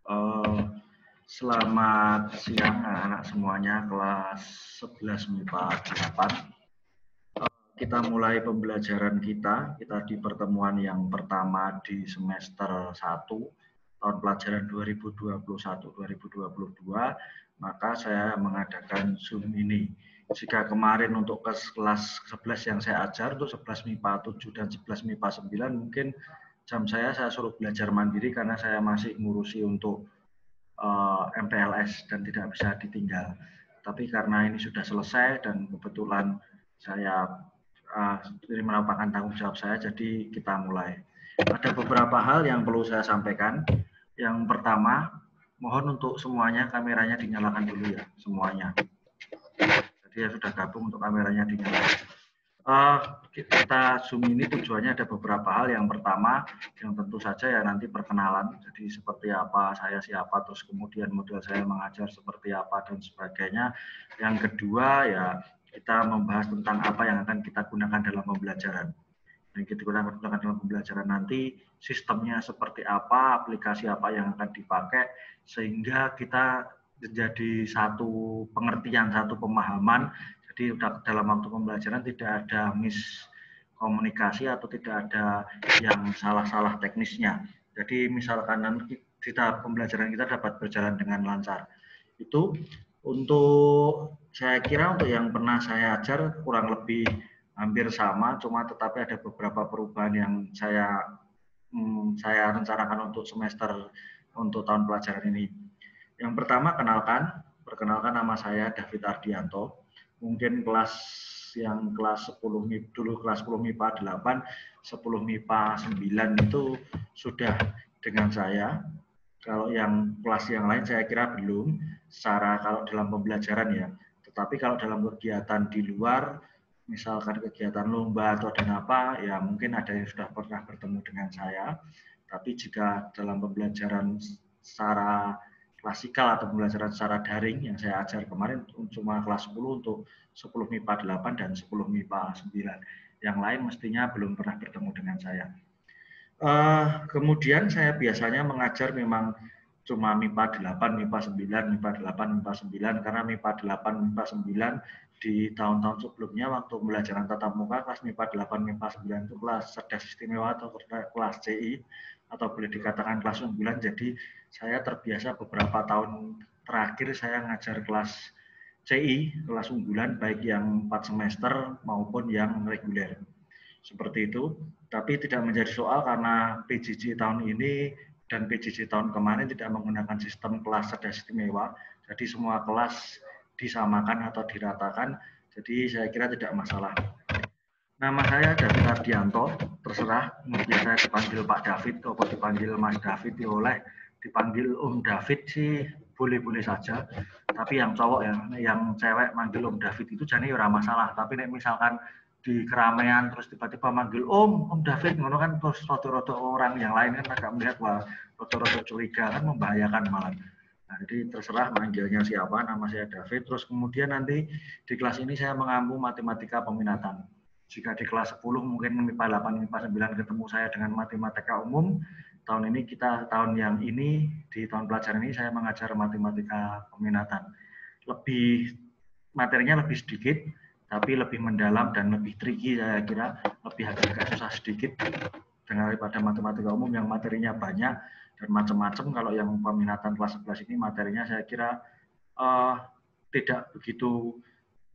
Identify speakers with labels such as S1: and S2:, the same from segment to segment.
S1: Eh, Selamat siang anak-anak semuanya kelas 11 MIPA 8. Kita mulai pembelajaran kita di pertemuan yang pertama di semester 1 tahun pelajaran 2021-2022, maka saya mengadakan Zoom ini. Jika kemarin untuk kelas 11 yang saya ajar untuk 11 MIPA 7 dan 11 MIPA 9 mungkin jam saya suruh belajar mandiri karena saya masih ngurusi untuk MPLS dan tidak bisa ditinggal. Tapi karena ini sudah selesai dan kebetulan saya ini merupakan tanggung jawab saya, jadi kita mulai. Ada beberapa hal yang perlu saya sampaikan. Yang pertama, mohon untuk semuanya kameranya dinyalakan dulu ya, semuanya. Jadi ya sudah gabung untuk kameranya dinyalakan. Kita Zoom ini tujuannya ada beberapa hal. Yang pertama, yang tentu saja ya nanti perkenalan. Jadi seperti apa, saya siapa, terus kemudian model saya mengajar seperti apa dan sebagainya. Yang kedua ya kita membahas tentang apa yang akan kita gunakan dalam pembelajaran. Yang kita gunakan dalam pembelajaran nanti sistemnya seperti apa, aplikasi apa yang akan dipakai, sehingga kita menjadi satu pengertian, satu pemahaman. Jadi dalam waktu pembelajaran tidak ada miskomunikasi atau tidak ada yang salah-salah teknisnya. Jadi misalkan nanti pembelajaran kita dapat berjalan dengan lancar. Itu untuk saya kira untuk yang pernah saya ajar kurang lebih hampir sama, cuma tetapi ada beberapa perubahan yang saya rencanakan untuk semester untuk tahun pelajaran ini. Yang pertama, perkenalkan nama saya David Ardianto. Mungkin kelas 10 dulu kelas 10 MIPA 8, 10 MIPA 9 itu sudah dengan saya. Kalau yang kelas yang lain saya kira belum, secara kalau dalam pembelajaran ya. Tetapi kalau dalam kegiatan di luar, misalkan kegiatan lomba atau dan apa, ya mungkin ada yang sudah pernah bertemu dengan saya. Tapi jika dalam pembelajaran secara klasikal atau pembelajaran secara daring yang saya ajar kemarin cuma kelas 10 untuk 10 MIPA 8 dan 10 MIPA 9. Yang lain mestinya belum pernah bertemu dengan saya. Kemudian saya biasanya mengajar memang cuma MIPA 8, MIPA 9, MIPA 8, MIPA 9, karena MIPA 8, MIPA 9 di tahun-tahun sebelumnya waktu pembelajaran tatap muka kelas MIPA 8, MIPA 9 itu kelas cerdas istimewa atau kelas CI atau boleh dikatakan kelas unggulan. Jadi saya terbiasa beberapa tahun terakhir saya ngajar kelas CI, kelas unggulan, baik yang 4 semester maupun yang reguler. Seperti itu, tapi tidak menjadi soal karena PJJ tahun ini dan PJJ tahun kemarin tidak menggunakan sistem kelas cerdas istimewa, jadi semua kelas disamakan atau diratakan, jadi saya kira tidak masalah. Nama saya David Ardianto, terserah, mungkin saya dipanggil Pak David atau dipanggil Mas David, oleh dipanggil Om David sih boleh-boleh saja, tapi yang cowok yang cewek manggil Om David itu jadi ora masalah, tapi misalkan di keramaian terus tiba-tiba manggil Om David, ngono kan terus rada-rada orang yang lain kan agak melihat wah rada-rada curiga, kan membahayakan malah. Nah, jadi terserah manggilnya siapa, nama saya David. Terus kemudian nanti di kelas ini saya mengampu matematika peminatan. Jika di kelas 10 mungkin MIPA 8, MIPA 9 ketemu saya dengan matematika umum. Tahun yang ini di tahun pelajaran ini saya mengajar matematika peminatan. Materinya lebih sedikit, tapi lebih mendalam dan lebih tricky, saya kira lebih agak susah sedikit daripada matematika umum yang materinya banyak dan macam-macam. Kalau yang peminatan kelas 11 ini materinya saya kira tidak begitu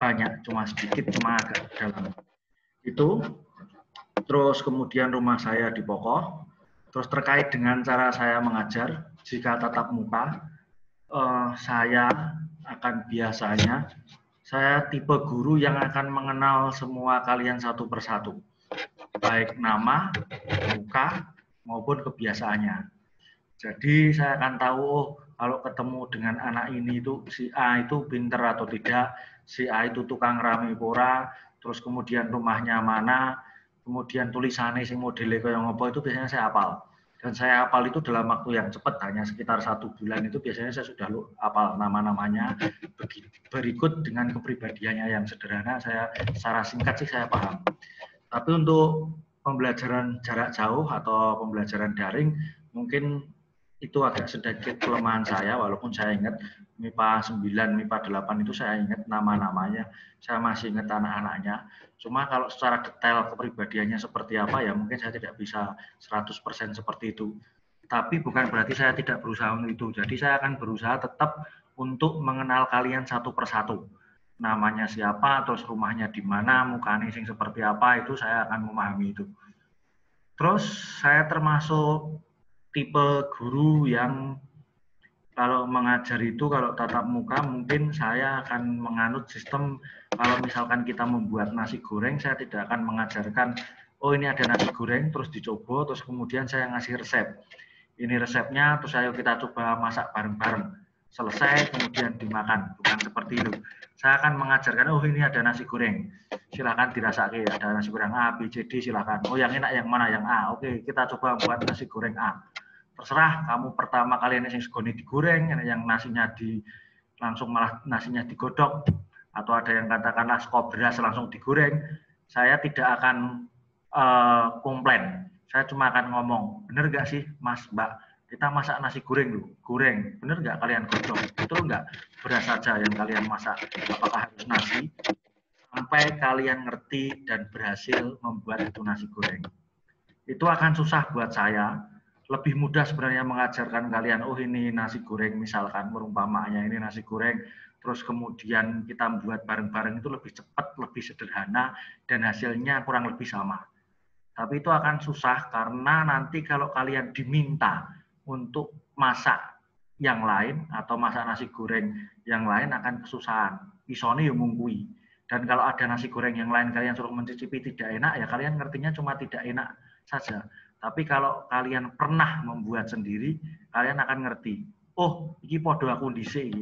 S1: banyak, cuma sedikit, cuma agak dalam. Itu. Terus kemudian rumah saya di Pokoh. Terus terkait dengan cara saya mengajar, jika tatap muka, saya akan biasanya saya tipe guru yang akan mengenal semua kalian satu persatu, baik nama, muka, maupun kebiasaannya. Jadi saya akan tahu kalau ketemu dengan anak ini itu si A itu pinter atau tidak, si A itu tukang rame pora, terus kemudian rumahnya mana, kemudian tulisannya sing modelnya kayak ngopo itu biasanya saya hafal. Dan saya hafal itu dalam waktu yang cepat, hanya sekitar 1 bulan itu biasanya saya sudah hafal nama-namanya. Berikut dengan kepribadiannya yang sederhana, saya secara singkat sih saya paham. Tapi untuk pembelajaran jarak jauh atau pembelajaran daring, mungkin itu agak sedikit kelemahan saya, walaupun saya ingat MIPA 9, MIPA 8 itu saya ingat nama-namanya, saya masih ingat anak-anaknya. Cuma kalau secara detail kepribadiannya seperti apa, ya mungkin saya tidak bisa 100% seperti itu. Tapi bukan berarti saya tidak berusaha untuk itu. Jadi saya akan berusaha tetap untuk mengenal kalian satu persatu. Namanya siapa, terus rumahnya di mana, mukanya sing seperti apa, itu saya akan memahami itu. Terus saya termasuk tipe guru yang kalau mengajar itu, kalau tatap muka mungkin saya akan menganut sistem kalau misalkan kita membuat nasi goreng, saya tidak akan mengajarkan, oh ini ada nasi goreng, terus dicoba, terus kemudian saya ngasih resep. Ini resepnya, terus ayo kita coba masak bareng-bareng. Selesai, kemudian dimakan. Bukan seperti itu. Saya akan mengajarkan, oh ini ada nasi goreng. Silakan dirasakan, ada nasi goreng A, B, C, D, silakan. Oh yang enak yang mana? Yang A. Oke, kita coba buat nasi goreng A. Terserah, kamu pertama kali yang segoni digoreng, yang nasinya langsung malah nasinya digodok, atau ada yang katakanlah skop beras langsung digoreng. Saya tidak akan komplain. Saya cuma akan ngomong, bener nggak sih Mas, Mbak, kita masak nasi goreng loh, goreng, bener nggak kalian godok? Betul nggak beras saja yang kalian masak? Apakah harus nasi? Sampai kalian ngerti dan berhasil membuat itu nasi goreng. Itu akan susah buat saya. Lebih mudah sebenarnya mengajarkan kalian, oh ini nasi goreng misalkan, perumpamaannya ini nasi goreng, terus kemudian kita membuat bareng-bareng itu lebih cepat, lebih sederhana, dan hasilnya kurang lebih sama. Tapi itu akan susah karena nanti kalau kalian diminta untuk masak yang lain atau masak nasi goreng yang lain akan kesusahan. Isone ya mungkui. Dan kalau ada nasi goreng yang lain kalian suruh mencicipi tidak enak, ya kalian ngertinya cuma tidak enak saja. Tapi kalau kalian pernah membuat sendiri, kalian akan ngerti. Oh, ini podo aku dhisik.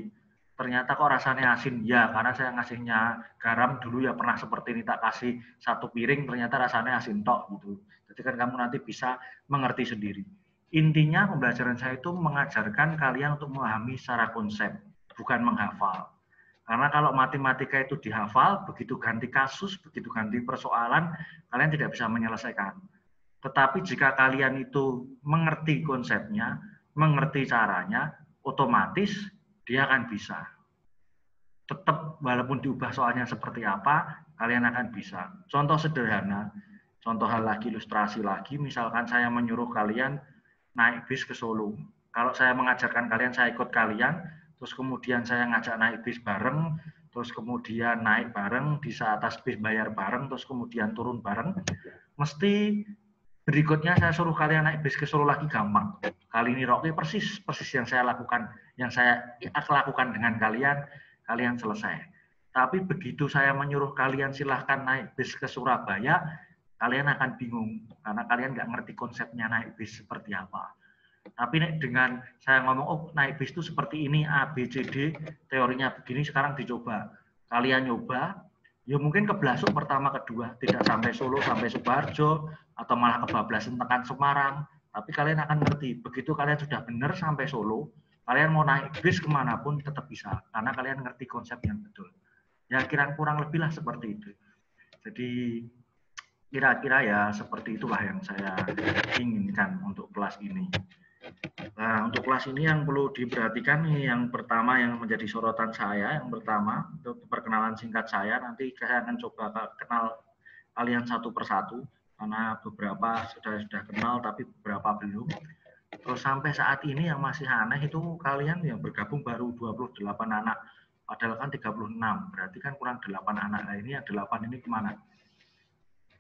S1: Ternyata kok rasanya asin. Ya, karena saya ngasihnya garam dulu ya pernah seperti ini, tak kasih satu piring, ternyata rasanya asin tok gitu. Jadi kan kamu nanti bisa mengerti sendiri. Intinya pembelajaran saya itu mengajarkan kalian untuk memahami secara konsep, bukan menghafal. Karena kalau matematika itu dihafal, begitu ganti kasus, begitu ganti persoalan, kalian tidak bisa menyelesaikan. Tetapi jika kalian itu mengerti konsepnya, mengerti caranya, otomatis dia akan bisa. Tetap walaupun diubah soalnya seperti apa, kalian akan bisa. Contoh sederhana, contoh hal lagi, ilustrasi lagi, misalkan saya menyuruh kalian naik bis ke Solo. Kalau saya mengajarkan kalian, saya ikut kalian, terus kemudian saya ngajak naik bis bareng, terus kemudian naik bareng, di atas bis bayar bareng, terus kemudian turun bareng, mesti berikutnya saya suruh kalian naik bis ke Solo lagi gampang. Kali ini Rocky persis yang saya lakukan, yang saya lakukan dengan kalian, kalian selesai. Tapi begitu saya menyuruh kalian silahkan naik bis ke Surabaya, kalian akan bingung karena kalian nggak ngerti konsepnya naik bis seperti apa. Tapi dengan saya ngomong, oh naik bis itu seperti ini, A, B, C, D, teorinya begini, sekarang dicoba. Kalian nyoba, ya mungkin keblasuk pertama, kedua, tidak sampai Solo, sampai Sukoharjo, atau malah kebablasan tekan Semarang. Tapi kalian akan ngerti, begitu kalian sudah benar sampai Solo, kalian mau naik bis kemanapun tetap bisa, karena kalian ngerti konsep yang betul. Ya kira kurang lebih lah seperti itu. Jadi kira-kira ya seperti itulah yang saya inginkan untuk kelas ini. Nah, untuk kelas ini yang perlu diperhatikan nih, yang pertama yang menjadi sorotan saya, yang pertama untuk perkenalan singkat saya, nanti saya akan coba kenal kalian satu persatu, karena beberapa sudah kenal tapi beberapa belum. Terus sampai saat ini yang masih aneh itu kalian yang bergabung baru 28 anak, padahal kan 36, berarti kan kurang 8 anak. Nah ini yang 8 ini kemana?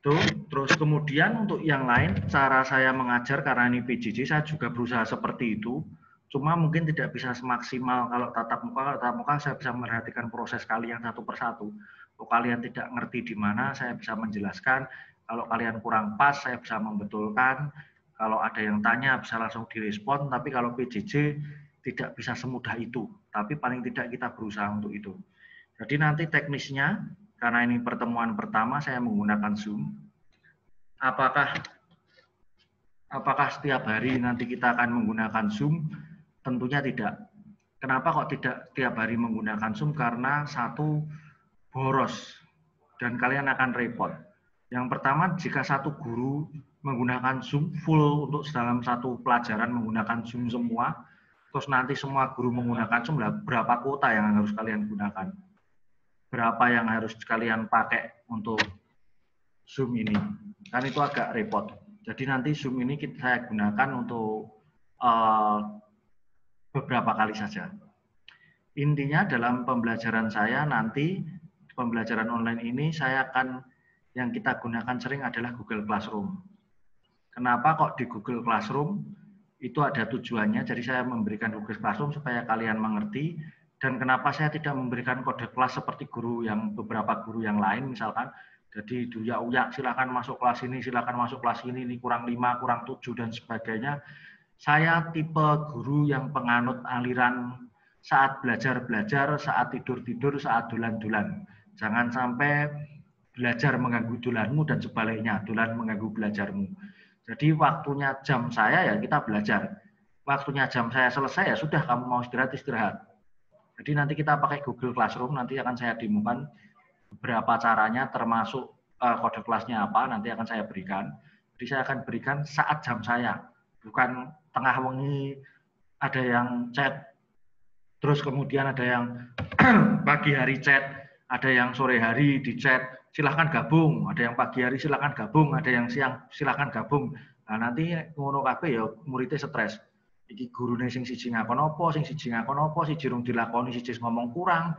S1: Tuh, terus kemudian untuk yang lain, cara saya mengajar karena ini PJJ, saya juga berusaha seperti itu. Cuma mungkin tidak bisa semaksimal kalau tatap muka. Kalau tatap muka saya bisa memperhatikan proses kalian satu persatu. Kalau kalian tidak ngerti di mana, saya bisa menjelaskan. Kalau kalian kurang pas, saya bisa membetulkan. Kalau ada yang tanya, bisa langsung direspon. Tapi kalau PJJ tidak bisa semudah itu. Tapi paling tidak kita berusaha untuk itu. Jadi nanti teknisnya, karena ini pertemuan pertama, saya menggunakan Zoom. Apakah setiap hari nanti kita akan menggunakan Zoom? Tentunya tidak. Kenapa kok tidak setiap hari menggunakan Zoom? Karena satu, boros. Dan kalian akan repot. Yang pertama, jika satu guru menggunakan Zoom full untuk dalam satu pelajaran menggunakan Zoom semua, terus nanti semua guru menggunakan Zoom, berapa kuota yang harus kalian gunakan? Berapa yang harus kalian pakai untuk Zoom ini? Kan itu agak repot. Jadi nanti Zoom ini saya gunakan untuk beberapa kali saja. Intinya dalam pembelajaran saya nanti, pembelajaran online ini saya akan, yang kita gunakan sering adalah Google Classroom. Kenapa kok di Google Classroom? Itu ada tujuannya, jadi saya memberikan Google Classroom supaya kalian mengerti, dan kenapa saya tidak memberikan kode kelas seperti beberapa guru yang lain, misalkan, jadi uyak-uyak, silakan masuk kelas ini, silakan masuk kelas ini kurang 5, kurang 7, dan sebagainya. Saya tipe guru yang penganut aliran saat belajar-belajar, saat tidur-tidur, saat dulan-dulan. Jangan sampai belajar mengganggu dulanmu dan sebaliknya, dulan mengganggu belajarmu. Jadi waktunya jam saya ya kita belajar. Waktunya jam saya selesai ya sudah, kamu mau istirahat, istirahat. Jadi nanti kita pakai Google Classroom, nanti akan saya demokan beberapa caranya, termasuk kode kelasnya apa, nanti akan saya berikan. Jadi saya akan berikan saat jam saya, bukan tengah wengi ada yang chat, terus kemudian ada yang pagi hari chat, ada yang sore hari di chat, silahkan gabung, ada yang pagi hari silahkan gabung, ada yang siang silahkan gabung. Nah nanti ngono kabeh ya muridnya stres. Iki gurune sing siji ngakon apa, sing siji ngakon apa, siji durung dilakoni, siji ngomong kurang,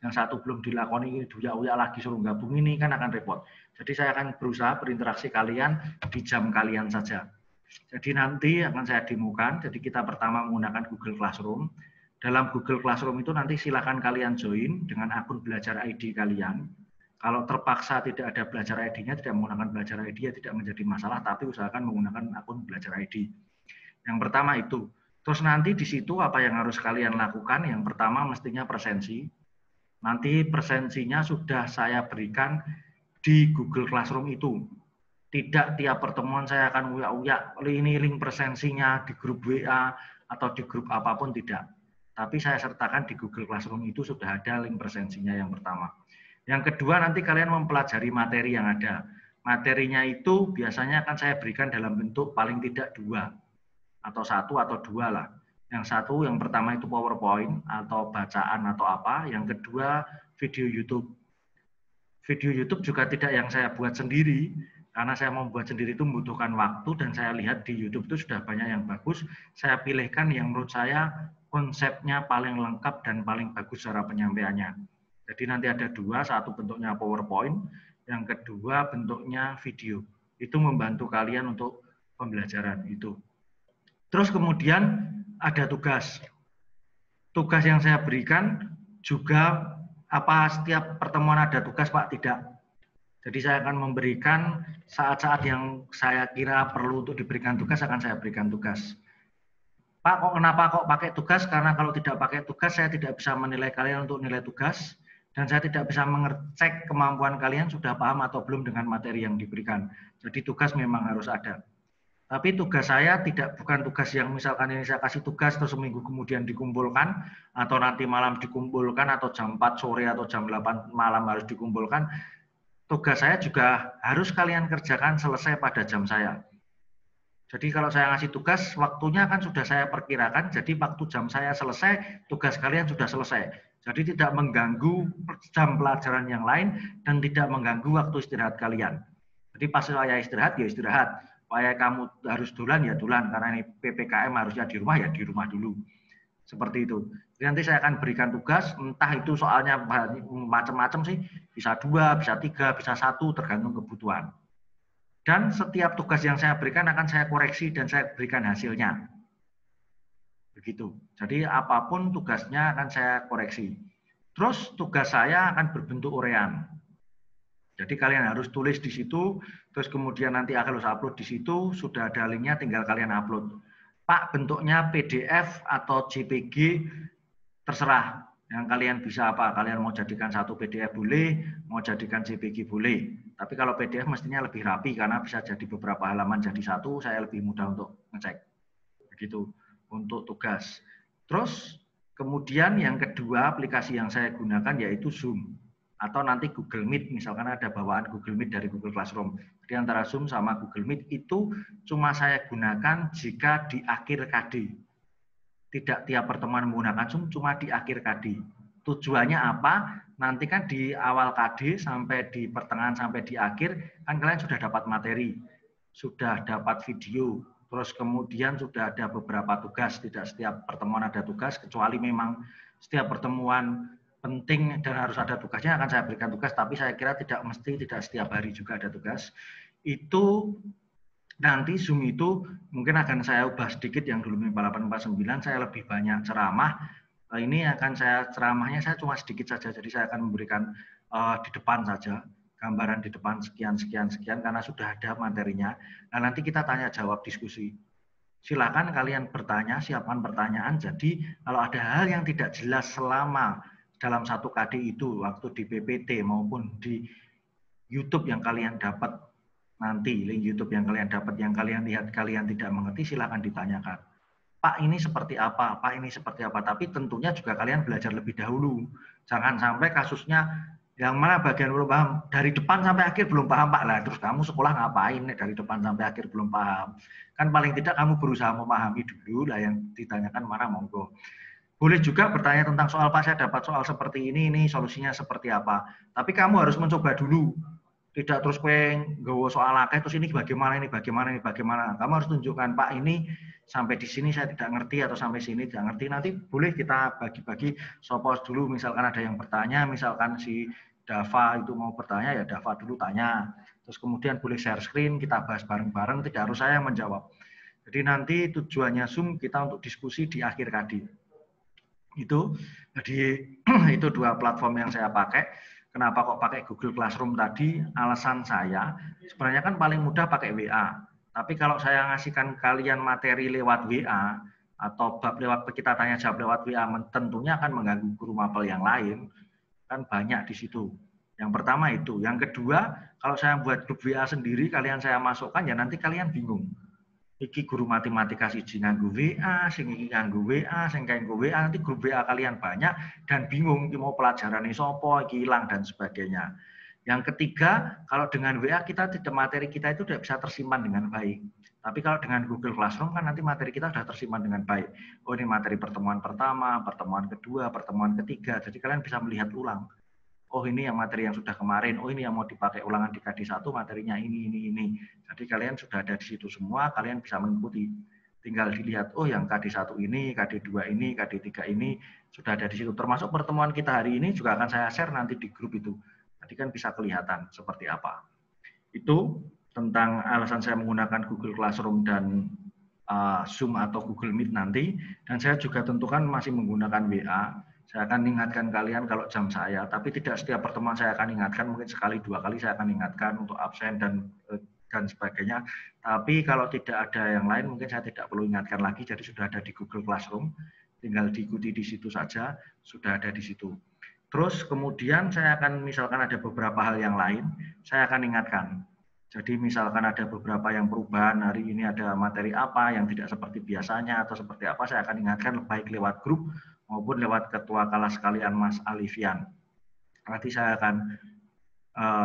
S1: yang satu belum dilakoni duya-uya lagi suruh gabung, ini kan akan repot. Jadi saya akan berusaha berinteraksi kalian di jam kalian saja. Jadi nanti akan saya demokan, jadi kita pertama menggunakan Google Classroom. Dalam Google Classroom itu nanti silakan kalian join dengan akun belajar ID kalian. Kalau terpaksa tidak ada belajar ID-nya, tidak menggunakan belajar ID ya tidak menjadi masalah, tapi usahakan menggunakan akun belajar ID. Yang pertama itu. Terus nanti di situ apa yang harus kalian lakukan? Yang pertama mestinya presensi. Nanti presensinya sudah saya berikan di Google Classroom itu. Tidak tiap pertemuan saya akan uyak-uyak, ini link presensinya di grup WA atau di grup apapun, tidak. Tapi saya sertakan di Google Classroom itu sudah ada link presensinya yang pertama. Yang kedua nanti kalian mempelajari materi yang ada. Materinya itu biasanya akan saya berikan dalam bentuk paling tidak 2 atau 1 atau 2 lah. Yang satu, yang pertama itu PowerPoint atau bacaan atau apa. Yang kedua video YouTube. Video YouTube juga tidak yang saya buat sendiri, karena saya membuat sendiri itu membutuhkan waktu, dan saya lihat di YouTube itu sudah banyak yang bagus. Saya pilihkan yang menurut saya konsepnya paling lengkap dan paling bagus cara penyampaiannya. Jadi nanti ada 2, satu bentuknya PowerPoint, yang kedua bentuknya video. Itu membantu kalian untuk pembelajaran itu. Terus kemudian ada tugas. Tugas yang saya berikan juga apa setiap pertemuan ada tugas, Pak? Tidak. Jadi saya akan memberikan saat-saat yang saya kira perlu untuk diberikan tugas, akan saya berikan tugas. Pak, kenapa kok pakai tugas? Karena kalau tidak pakai tugas, saya tidak bisa menilai kalian untuk nilai tugas, dan saya tidak bisa mengecek kemampuan kalian sudah paham atau belum dengan materi yang diberikan. Jadi tugas memang harus ada. Tapi tugas saya bukan tugas yang misalkan ini saya kasih tugas terus seminggu kemudian dikumpulkan, atau nanti malam dikumpulkan, atau jam 4 sore atau jam 8 malam harus dikumpulkan. Tugas saya juga harus kalian kerjakan selesai pada jam saya. Jadi kalau saya ngasih tugas, waktunya kan sudah saya perkirakan, jadi waktu jam saya selesai, tugas kalian sudah selesai. Jadi tidak mengganggu jam pelajaran yang lain, dan tidak mengganggu waktu istirahat kalian. Jadi pas saya istirahat, ya istirahat. Supaya kamu harus dulan, ya dulan. Karena ini PPKM harusnya di rumah, ya di rumah dulu. Seperti itu. Jadi nanti saya akan berikan tugas, entah itu soalnya macam-macam sih, bisa 2, bisa 3, bisa 1, tergantung kebutuhan. Dan setiap tugas yang saya berikan akan saya koreksi dan saya berikan hasilnya. Begitu. Jadi apapun tugasnya akan saya koreksi. Terus tugas saya akan berbentuk urean. Jadi kalian harus tulis di situ, terus kemudian nanti akan harus upload di situ, sudah ada linknya, tinggal kalian upload. Pak, bentuknya PDF atau JPG, terserah. Yang kalian bisa apa? Kalian mau jadikan satu PDF boleh, mau jadikan JPG boleh. Tapi kalau PDF mestinya lebih rapi, karena bisa jadi beberapa halaman jadi satu, saya lebih mudah untuk ngecek. Begitu, untuk tugas. Terus, kemudian yang kedua aplikasi yang saya gunakan yaitu Zoom. atau nanti Google Meet, misalkan ada bawaan Google Meet dari Google Classroom. Jadi antara Zoom sama Google Meet itu cuma saya gunakan jika di akhir KD. Tidak tiap pertemuan menggunakan Zoom, cuma di akhir KD. Tujuannya apa? Nanti kan di awal KD sampai di pertengahan sampai di akhir, kan kalian sudah dapat materi, sudah dapat video, terus kemudian sudah ada beberapa tugas. Tidak setiap pertemuan ada tugas, kecuali memang setiap pertemuan penting dan harus ada tugasnya akan saya berikan tugas, tapi saya kira tidak mesti, tidak setiap hari juga ada tugas. Itu nanti Zoom itu mungkin akan saya ubah sedikit, yang dulu MIPA 8, MIPA 9 saya lebih banyak ceramah. Ini akan saya ceramahnya saya cuma sedikit saja, jadi saya akan memberikan di depan saja, gambaran di depan sekian karena sudah ada materinya. Nah, nanti kita tanya jawab diskusi. Silakan kalian bertanya, siapkan pertanyaan. Jadi kalau ada hal yang tidak jelas selama dalam satu KD itu, waktu di PPT maupun di YouTube yang kalian dapat, nanti link YouTube yang kalian dapat, yang kalian lihat, kalian tidak mengerti, silakan ditanyakan. Pak, ini seperti apa? Pak, ini seperti apa? Tapi tentunya juga kalian belajar lebih dahulu. Jangan sampai kasusnya yang mana bagian belum paham, dari depan sampai akhir belum paham, Pak. Lah, terus kamu sekolah ngapain dari depan sampai akhir belum paham? Kan paling tidak kamu berusaha memahami dulu lah, yang ditanyakan mana, monggo. Boleh juga bertanya tentang soal, Pak, saya dapat soal seperti ini solusinya seperti apa. Tapi kamu harus mencoba dulu. Tidak terus nggawa soal akeh terus ini bagaimana. Kamu harus tunjukkan, Pak, ini sampai di sini saya tidak ngerti, atau sampai sini tidak ngerti. Nanti boleh kita bagi-bagi sopos dulu, misalkan ada yang bertanya, misalkan si Dava itu mau bertanya, ya Dava dulu tanya. Terus kemudian boleh share screen, kita bahas bareng-bareng, tidak harus saya yang menjawab. Jadi nanti tujuannya Zoom kita untuk diskusi di akhir KD. Itu jadi itu dua platform yang saya pakai. Kenapa kok pakai Google Classroom tadi? Alasan saya, sebenarnya kan paling mudah pakai WA. Tapi kalau saya ngasihkan kalian materi lewat WA, atau bab lewat kita tanya jawab lewat WA, tentunya akan mengganggu guru mapel yang lain. Kan banyak di situ. Yang pertama itu. Yang kedua, kalau saya buat grup WA sendiri, kalian saya masukkan, ya nanti kalian bingung. Iki guru matematika siji nganggo WA, sing iki nganggo WA, sing nganggo WA, nanti grup WA kalian banyak dan bingung iki mau pelajaran ini sopo, iki hilang dan sebagainya. Yang ketiga, kalau dengan WA kita tidak, materi kita itu tidak bisa tersimpan dengan baik. Tapi kalau dengan Google Classroom kan nanti materi kita sudah tersimpan dengan baik. Oh, ini materi pertemuan pertama, pertemuan kedua, pertemuan ketiga. Jadi kalian bisa melihat ulang. Oh, ini yang materi yang sudah kemarin, oh ini yang mau dipakai ulangan di KD 1, materinya ini. Jadi kalian sudah ada di situ semua, kalian bisa mengikuti. Tinggal dilihat, oh yang KD 1 ini, KD 2 ini, KD 3 ini, sudah ada di situ. Termasuk pertemuan kita hari ini juga akan saya share nanti di grup itu. Jadi kan bisa kelihatan seperti apa. Itu tentang alasan saya menggunakan Google Classroom dan Zoom atau Google Meet nanti. Dan saya juga tentukan masih menggunakan WA. Saya akan ingatkan kalian kalau jam saya, tapi tidak setiap pertemuan saya akan ingatkan, mungkin sekali dua kali saya akan ingatkan untuk absen dan sebagainya. Tapi kalau tidak ada yang lain, mungkin saya tidak perlu ingatkan lagi, jadi sudah ada di Google Classroom, tinggal diikuti di situ saja, sudah ada di situ. Terus kemudian saya akan, misalkan ada beberapa hal yang lain, saya akan ingatkan. Jadi misalkan ada beberapa yang perubahan, hari ini ada materi apa yang tidak seperti biasanya atau seperti apa, saya akan ingatkan baik lewat grup maupun lewat ketua kelas kalian Mas Alifian. Nanti saya akan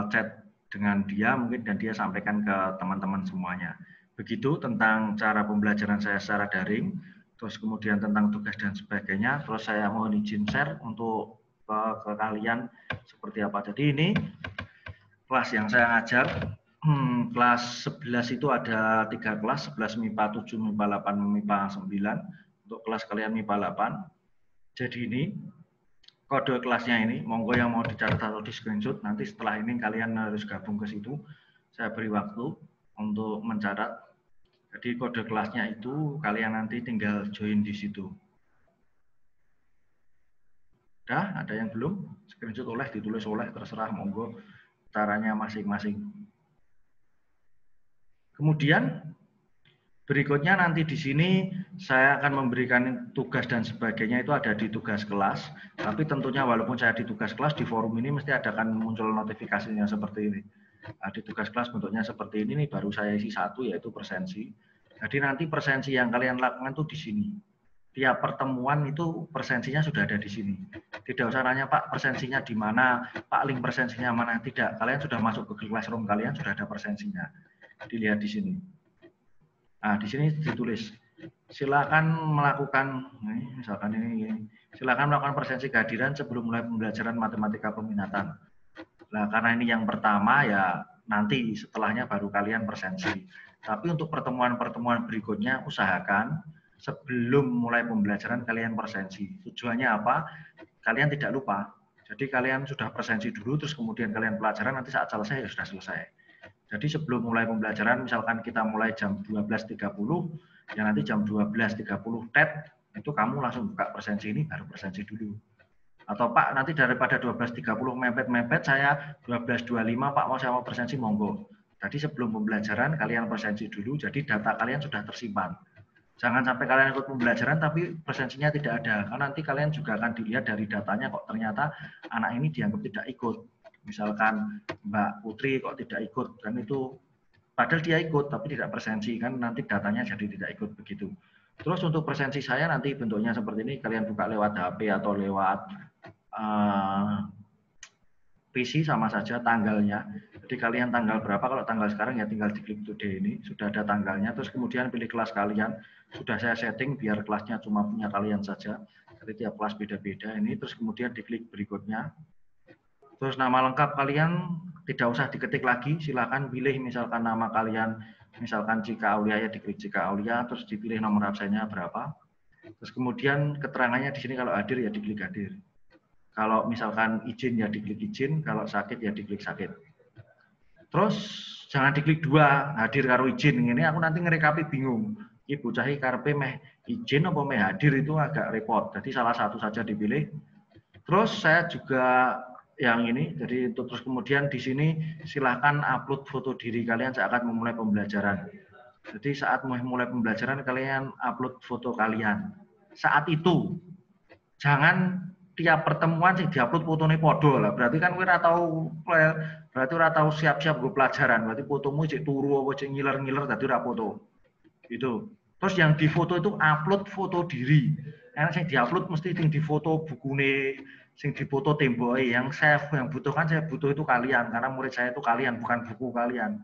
S1: chat dengan dia mungkin dan dia sampaikan ke teman-teman semuanya. Begitu tentang cara pembelajaran saya secara daring, terus kemudian tentang tugas dan sebagainya, terus saya mohon izin share untuk ke kalian seperti apa. Jadi ini kelas yang saya ngajar. Kelas 11 itu ada 3 kelas, 11 MIPA 7, MIPA 8, MIPA 9. Untuk kelas kalian MIPA 8. Jadi ini kode kelasnya ini, monggo yang mau dicatat atau di screenshot, nanti setelah ini kalian harus gabung ke situ. Saya beri waktu untuk mencatat. Jadi kode kelasnya itu kalian nanti tinggal join di situ. Udah, ada yang belum? Screenshot oleh, ditulis oleh, terserah, monggo caranya masing-masing. Kemudian berikutnya nanti di sini saya akan memberikan tugas dan sebagainya, itu ada di tugas kelas. Tapi tentunya walaupun saya di tugas kelas, di forum ini mesti akan muncul notifikasinya seperti ini. Nah, di tugas kelas bentuknya seperti ini, baru saya isi satu yaitu presensi. Jadi nanti presensi yang kalian lakukan itu di sini. tiap pertemuan itu presensinya sudah ada di sini. Tidak usah nanya, Pak, presensinya di mana, Pak, link presensinya mana. Tidak, kalian sudah masuk ke Classroom kalian, sudah ada presensinya. Dilihat di sini. Nah, di sini ditulis, silakan melakukan, misalkan ini, silakan melakukan presensi kehadiran sebelum mulai pembelajaran matematika peminatan. Nah, karena ini yang pertama, ya nanti setelahnya baru kalian presensi. Tapi untuk pertemuan-pertemuan berikutnya, usahakan sebelum mulai pembelajaran kalian presensi. Tujuannya apa? Kalian tidak lupa. Jadi kalian sudah presensi dulu, terus kemudian kalian pelajaran, nanti saat selesai ya sudah selesai. Jadi sebelum mulai pembelajaran, misalkan kita mulai jam 12.30, ya nanti jam 12.30 TET, itu kamu langsung buka presensi ini, baru presensi dulu. Atau Pak, nanti daripada 12.30 mepet-mepet, saya 12.25 Pak, saya mau presensi, monggo. Jadi sebelum pembelajaran, kalian presensi dulu, jadi data kalian sudah tersimpan. Jangan sampai kalian ikut pembelajaran, tapi presensinya tidak ada. Karena nanti kalian juga akan dilihat dari datanya, kok ternyata anak ini dianggap tidak ikut. Misalkan Mbak Putri kok tidak ikut, kan itu padahal dia ikut tapi tidak presensi, kan nanti datanya jadi tidak ikut begitu. Terus untuk presensi saya nanti bentuknya seperti ini, kalian buka lewat HP atau lewat PC sama saja tanggalnya. Jadi kalian tanggal berapa, kalau tanggal sekarang ya tinggal diklik today ini, sudah ada tanggalnya, terus kemudian pilih kelas kalian, sudah saya setting biar kelasnya cuma punya kalian saja, jadi tiap kelas beda-beda ini, terus kemudian diklik berikutnya. Terus nama lengkap kalian tidak usah diketik lagi, silakan pilih misalkan nama kalian, misalkan Cika Aulia ya diklik Cika Aulia, terus dipilih nomor absennya berapa. Terus kemudian keterangannya di sini kalau hadir ya diklik hadir. Kalau misalkan izin ya diklik izin, kalau sakit ya diklik sakit. Terus jangan diklik dua, hadir karo izin. Ini aku nanti ngerekapi bingung. Ibu cahi karpe meh izin apa meh hadir itu agak repot. Jadi salah satu saja dipilih. Terus saya juga yang ini, jadi terus kemudian di sini silahkan upload foto diri kalian saat memulai pembelajaran. Jadi saat mulai pembelajaran kalian upload foto kalian. Saat itu jangan tiap pertemuan sih diupload fotonya podo lah. Berarti kan gue ora tahu siap-siap gue pelajaran. Berarti fotomu cek turu apa cek ngiler-ngiler tadi ora foto. Itu. Terus yang difoto itu upload foto diri. Yang saya diupload mesti di foto bukune, sing difoto tembok. Yang saya butuhkan, saya butuh itu kalian, karena murid saya itu kalian, bukan buku kalian.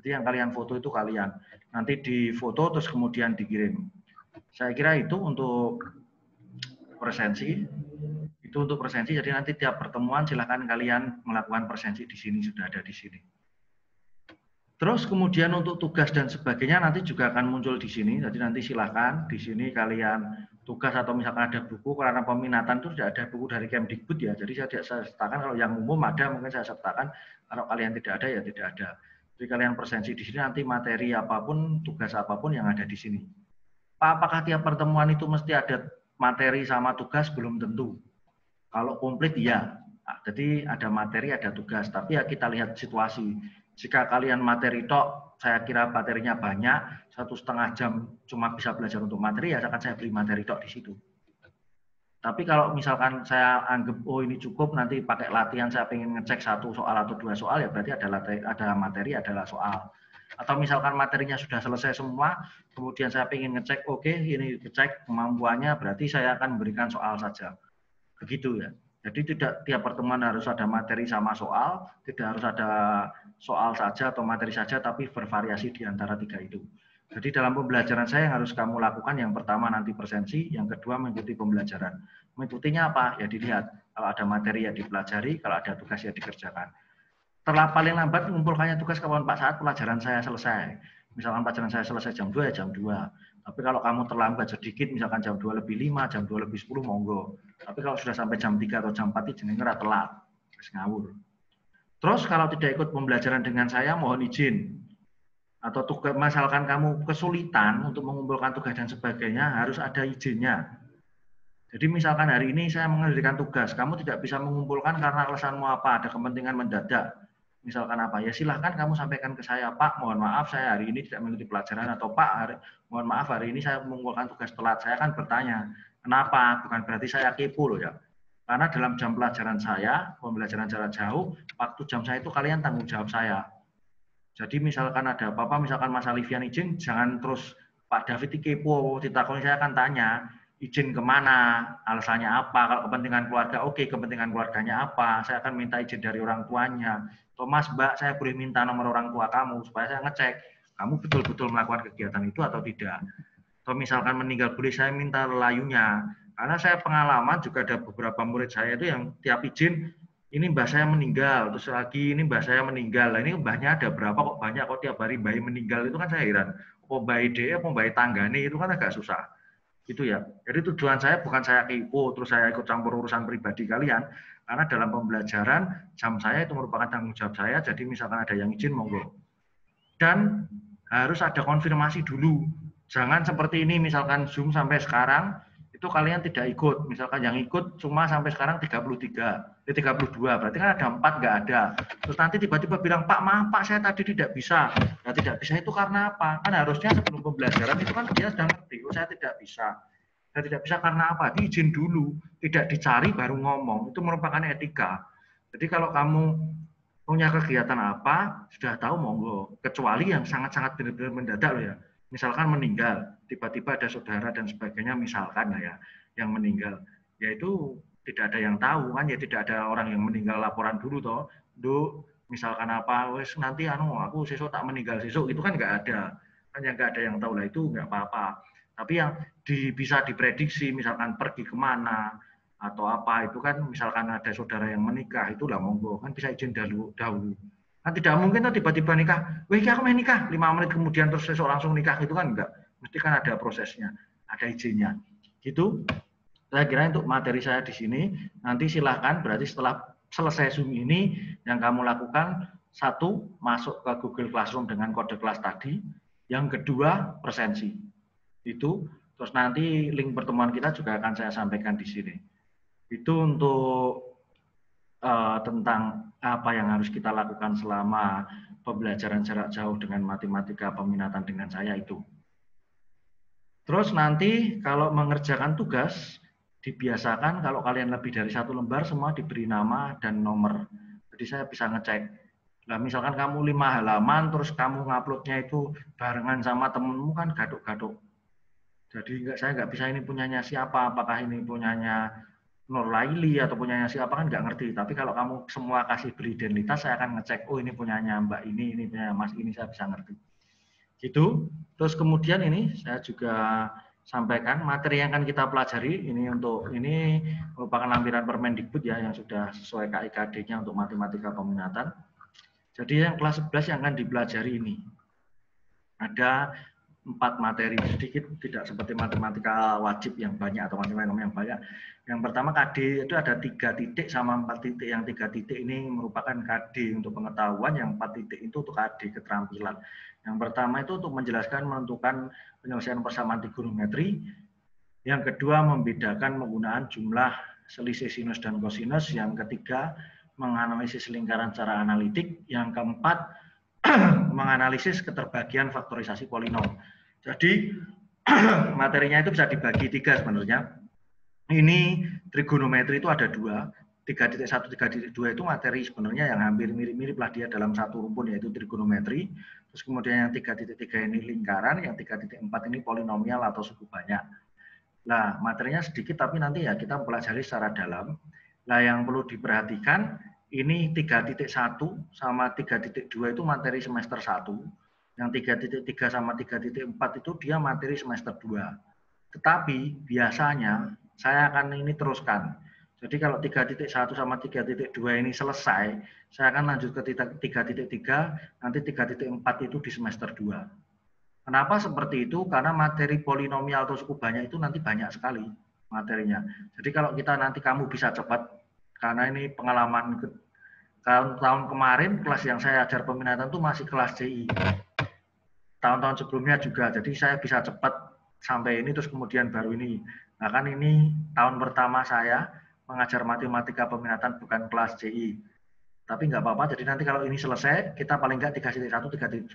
S1: Jadi yang kalian foto itu kalian. Nanti difoto terus kemudian dikirim. Saya kira itu untuk presensi. Itu untuk presensi. Jadi nanti tiap pertemuan silakan kalian melakukan presensi di sini, sudah ada di sini. Terus kemudian untuk tugas dan sebagainya nanti juga akan muncul di sini. Jadi nanti silakan di sini kalian tugas atau misalkan ada buku, karena peminatan itu sudah ada buku dari Kemdikbud ya. Jadi saya tidak sertakan, kalau yang umum ada mungkin saya sertakan, kalau kalian tidak ada ya tidak ada. Jadi kalian presensi di sini nanti materi apapun, tugas apapun yang ada di sini. Pak, apakah tiap pertemuan itu mesti ada materi sama tugas? Belum tentu. Kalau komplit ya. Jadi ada materi, ada tugas. Tapi ya kita lihat situasi. Jika kalian materi tok, saya kira materinya banyak, 1,5 jam cuma bisa belajar untuk materi, ya akan saya beli materi tok di situ. Tapi kalau misalkan saya anggap, oh ini cukup, nanti pakai latihan, saya pengen ngecek 1 soal atau 2 soal, ya berarti ada materi adalah soal. Atau misalkan materinya sudah selesai semua, kemudian saya pengen ngecek, oke, ini ngecek kemampuannya, berarti saya akan memberikan soal saja. Begitu ya. Jadi tidak tiap pertemuan harus ada materi sama soal, tidak harus ada soal saja atau materi saja, tapi bervariasi di antara 3 itu. Jadi dalam pembelajaran saya yang harus kamu lakukan, yang pertama nanti presensi, yang kedua mengikuti pembelajaran. Mengikutinya apa? Ya dilihat. Kalau ada materi ya dipelajari, kalau ada tugas ya dikerjakan. Paling lambat mengumpulkannya tugas kawan Pak saat pelajaran saya selesai. Misalkan pelajaran saya selesai jam 2 ya jam 2. Tapi kalau kamu terlambat sedikit, misalkan jam 2 lebih 5, jam 2 lebih 10, monggo. Tapi kalau sudah sampai jam 3 atau jam 4, jenenge ora telat. Wis ngawur. Terus kalau tidak ikut pembelajaran dengan saya, mohon izin. Atau tugas, misalkan kamu kesulitan untuk mengumpulkan tugas dan sebagainya, harus ada izinnya. Jadi misalkan hari ini saya mengerjakan tugas, kamu tidak bisa mengumpulkan karena alasanmu apa, ada kepentingan mendadak. Misalkan apa, ya silahkan kamu sampaikan ke saya, Pak, mohon maaf saya hari ini tidak mengikuti pelajaran, atau Pak, mohon maaf hari ini saya mengumpulkan tugas telat. Saya akan bertanya, kenapa? Bukan berarti saya kepo loh ya. Karena dalam jam pelajaran saya, pembelajaran jarak jauh, waktu jam saya itu kalian tanggung jawab saya. Jadi misalkan ada apa-apa, misalkan Mas Alifian izin, jangan terus Pak David kepo, ditakoni saya akan tanya, izin kemana, alasannya apa, kalau kepentingan keluarga, oke, kepentingan keluarganya apa, saya akan minta izin dari orang tuanya. Thomas, Mbak, saya boleh minta nomor orang tua kamu, supaya saya ngecek, kamu betul-betul melakukan kegiatan itu atau tidak. Atau misalkan meninggal, boleh saya minta layunya. Karena saya pengalaman juga ada beberapa murid saya itu yang tiap izin, ini mbah saya meninggal, terus lagi ini mbah saya meninggal. Nah, ini mbahnya ada berapa kok banyak kok tiap hari bayi meninggal, itu kan saya heran. Apa bayi dia, apa bayi tanggane, itu kan agak susah. Gitu ya. Jadi tujuan saya bukan saya kepo, terus saya ikut campur urusan pribadi kalian, karena dalam pembelajaran jam saya itu merupakan tanggung jawab saya, jadi misalkan ada yang izin, monggo. Dan harus ada konfirmasi dulu. Jangan seperti ini, misalkan Zoom sampai sekarang, itu kalian tidak ikut. Misalkan yang ikut cuma sampai sekarang 32, berarti kan ada 4 nggak ada. Terus nanti tiba-tiba bilang, Pak, maaf Pak, saya tadi tidak bisa. Nah, tidak bisa itu karena apa? Kan harusnya sebelum pembelajaran itu kan dia sudah ngerti, oh saya tidak bisa. Saya tidak bisa karena apa? Diizin dulu, tidak dicari baru ngomong. Itu merupakan etika. Jadi kalau kamu punya kegiatan apa, sudah tahu monggo. Kecuali yang sangat-sangat benar-benar mendadak loh ya. Misalkan meninggal, tiba-tiba ada saudara dan sebagainya, misalkan ya, yang meninggal. Yaitu tidak ada yang tahu kan, ya tidak ada orang yang meninggal laporan dulu toh. Duh, misalkan apa, wes nanti aku sesuk tak meninggal sesuk, itu kan nggak ada. Kan yang nggak ada yang tahu lah, itu nggak apa-apa. Tapi yang bisa diprediksi, misalkan pergi kemana, atau apa, itu kan misalkan ada saudara yang menikah, itu lah monggo, kan bisa izin dahulu. Kan tidak mungkin tuh tiba-tiba nikah, wih aku mau nikah, 5 menit kemudian terus besok langsung nikah, itu kan enggak. Mesti kan ada prosesnya, ada izinnya. Gitu. Saya kira untuk materi saya di sini, nanti silahkan, berarti setelah selesai Zoom ini, yang kamu lakukan, satu, masuk ke Google Classroom dengan kode kelas tadi, yang kedua, presensi. Itu, terus nanti link pertemuan kita juga akan saya sampaikan di sini. Itu untuk tentang apa yang harus kita lakukan selama pembelajaran jarak jauh dengan matematika peminatan dengan saya itu. Terus nanti kalau mengerjakan tugas, dibiasakan kalau kalian lebih dari 1 lembar, semua diberi nama dan nomor. Jadi saya bisa ngecek. Nah, misalkan kamu 5 halaman, terus kamu nguploadnya itu barengan sama temenmu, kan gaduk-gaduk. Jadi saya nggak bisa ini punyanya siapa, apakah ini punyanya Nur Laili atau punyanya siapa kan nggak ngerti. Tapi kalau kamu semua kasih beridentitas, saya akan ngecek, oh ini punyanya Mbak ini punyanya Mas ini, saya bisa ngerti. Gitu. Terus kemudian ini saya juga sampaikan materi yang akan kita pelajari ini merupakan lampiran Permendikbud ya yang sudah sesuai KIKD-nya untuk matematika peminatan. Jadi yang kelas 11 yang akan dipelajari ini ada 4 materi, sedikit tidak seperti matematika wajib yang banyak atau matematika yang banyak. Yang pertama KD itu ada 3 titik sama 4 titik. Yang 3 titik ini merupakan KD untuk pengetahuan, yang 4 titik itu untuk KD keterampilan. Yang pertama itu untuk menjelaskan menentukan penyelesaian persamaan trigonometri. Yang kedua membedakan penggunaan jumlah selisih sinus dan kosinus. Yang ketiga menganalisis lingkaran secara analitik. Yang keempat menganalisis keterbagian faktorisasi polinom. Jadi materinya itu bisa dibagi 3 sebenarnya. Ini trigonometri itu ada 2, 3.1, 3.2 itu materi sebenarnya yang hampir mirip-mirip lah dia dalam satu rumpun, yaitu trigonometri. Terus kemudian yang 3.3 ini lingkaran, yang 3.4 ini polinomial atau suku banyak. Nah, materinya sedikit tapi nanti ya kita pelajari secara dalam. Nah, yang perlu diperhatikan ini 3.1 sama 3.2 itu materi semester 1. Yang 3.3 sama 3.4 itu dia materi semester 2. Tetapi biasanya saya akan ini teruskan. Jadi kalau 3.1 sama 3.2 ini selesai, saya akan lanjut ke 3.3, nanti 3.4 itu di semester 2. Kenapa seperti itu? Karena materi polinomial atau suku banyak itu nanti banyak sekali materinya. Jadi kalau kita nanti kamu bisa cepat, karena ini pengalaman tahun kemarin kelas yang saya ajar peminatan itu masih kelas CI. Tahun-tahun sebelumnya juga, jadi saya bisa cepat sampai ini terus kemudian baru ini. Nah kan ini tahun pertama saya mengajar matematika peminatan bukan kelas CI. Tapi nggak apa-apa, jadi nanti kalau ini selesai, kita paling nggak 3.1, 3.2.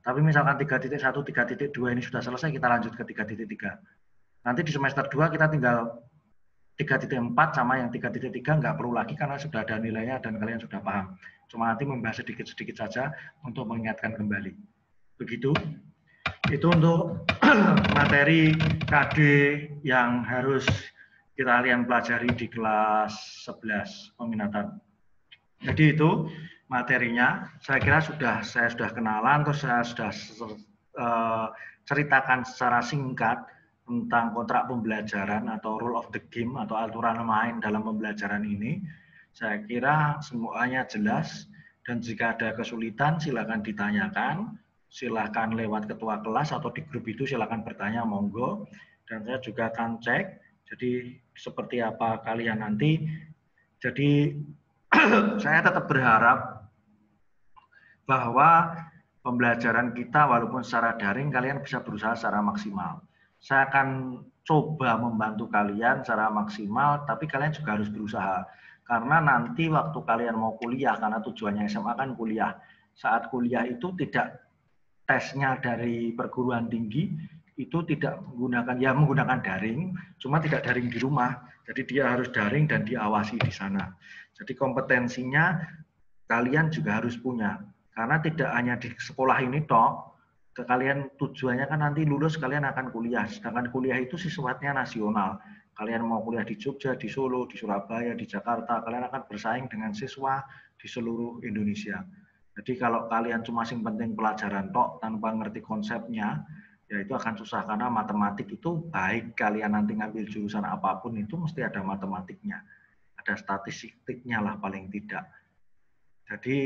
S1: Tapi misalkan 3.1, 3.2 ini sudah selesai, kita lanjut ke 3.3. Nanti di semester 2 kita tinggal 3.4 sama yang 3.3 nggak perlu lagi karena sudah ada nilainya dan kalian sudah paham. Cuma nanti membahas sedikit-sedikit saja untuk mengingatkan kembali. Begitu. Itu untuk materi KD yang harus kalian pelajari di kelas 11 peminatan. Jadi itu materinya, saya kira saya sudah kenalan, terus saya sudah ceritakan secara singkat tentang kontrak pembelajaran atau rule of the game atau aturan main dalam pembelajaran ini. Saya kira semuanya jelas, dan jika ada kesulitan silakan ditanyakan, silakan lewat ketua kelas atau di grup itu silakan bertanya, monggo. Dan saya juga akan cek, jadi seperti apa kalian nanti. Jadi saya tetap berharap bahwa pembelajaran kita walaupun secara daring kalian bisa berusaha secara maksimal. Saya akan coba membantu kalian secara maksimal, tapi kalian juga harus berusaha. Karena nanti waktu kalian mau kuliah, karena tujuannya SMA kan kuliah. Saat kuliah itu tidak tesnya dari perguruan tinggi, itu tidak menggunakan daring, cuma tidak daring di rumah. Jadi dia harus daring dan diawasi di sana. Jadi kompetensinya kalian juga harus punya. Karena tidak hanya di sekolah ini toh, kalian tujuannya kan nanti lulus kalian akan kuliah. Sedangkan kuliah itu sifatnya nasional. Kalian mau kuliah di Jogja, di Solo, di Surabaya, di Jakarta, kalian akan bersaing dengan siswa di seluruh Indonesia. Jadi kalau kalian cuma sing penting pelajaran tok tanpa ngerti konsepnya, ya itu akan susah, karena matematik itu baik kalian nanti ngambil jurusan apapun itu mesti ada matematiknya. Ada statistiknya lah paling tidak. Jadi,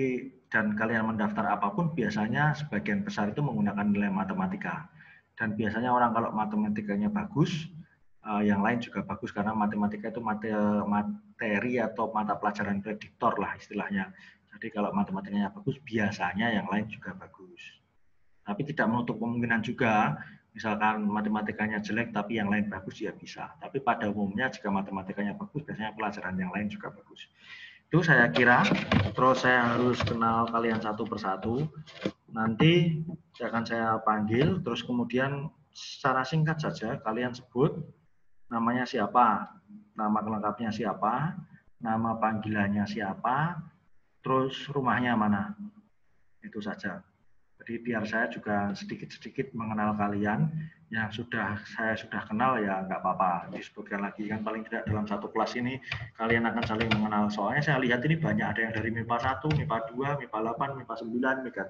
S1: dan kalian mendaftar apapun, biasanya sebagian besar itu menggunakan nilai matematika. Dan biasanya orang kalau matematikanya bagus, yang lain juga bagus, karena matematika itu materi atau mata pelajaran prediktor lah istilahnya. Jadi kalau matematikanya bagus, biasanya yang lain juga bagus. Tapi tidak menutup kemungkinan juga, misalkan matematikanya jelek tapi yang lain bagus, ya bisa. Tapi pada umumnya jika matematikanya bagus, biasanya pelajaran yang lain juga bagus. Itu saya kira, terus saya harus kenal kalian satu persatu. Nanti akan saya panggil, terus kemudian secara singkat saja kalian sebut namanya siapa, nama lengkapnya siapa, nama panggilannya siapa, terus rumahnya mana. Itu saja. Jadi biar saya juga sedikit-sedikit mengenal kalian. Yang saya sudah kenal ya nggak apa-apa disebutkan lagi, kan paling tidak dalam satu kelas ini kalian akan saling mengenal. Soalnya saya lihat ini banyak, ada yang dari MIPA 1, MIPA 2, MIPA 8, MIPA 9, MIPA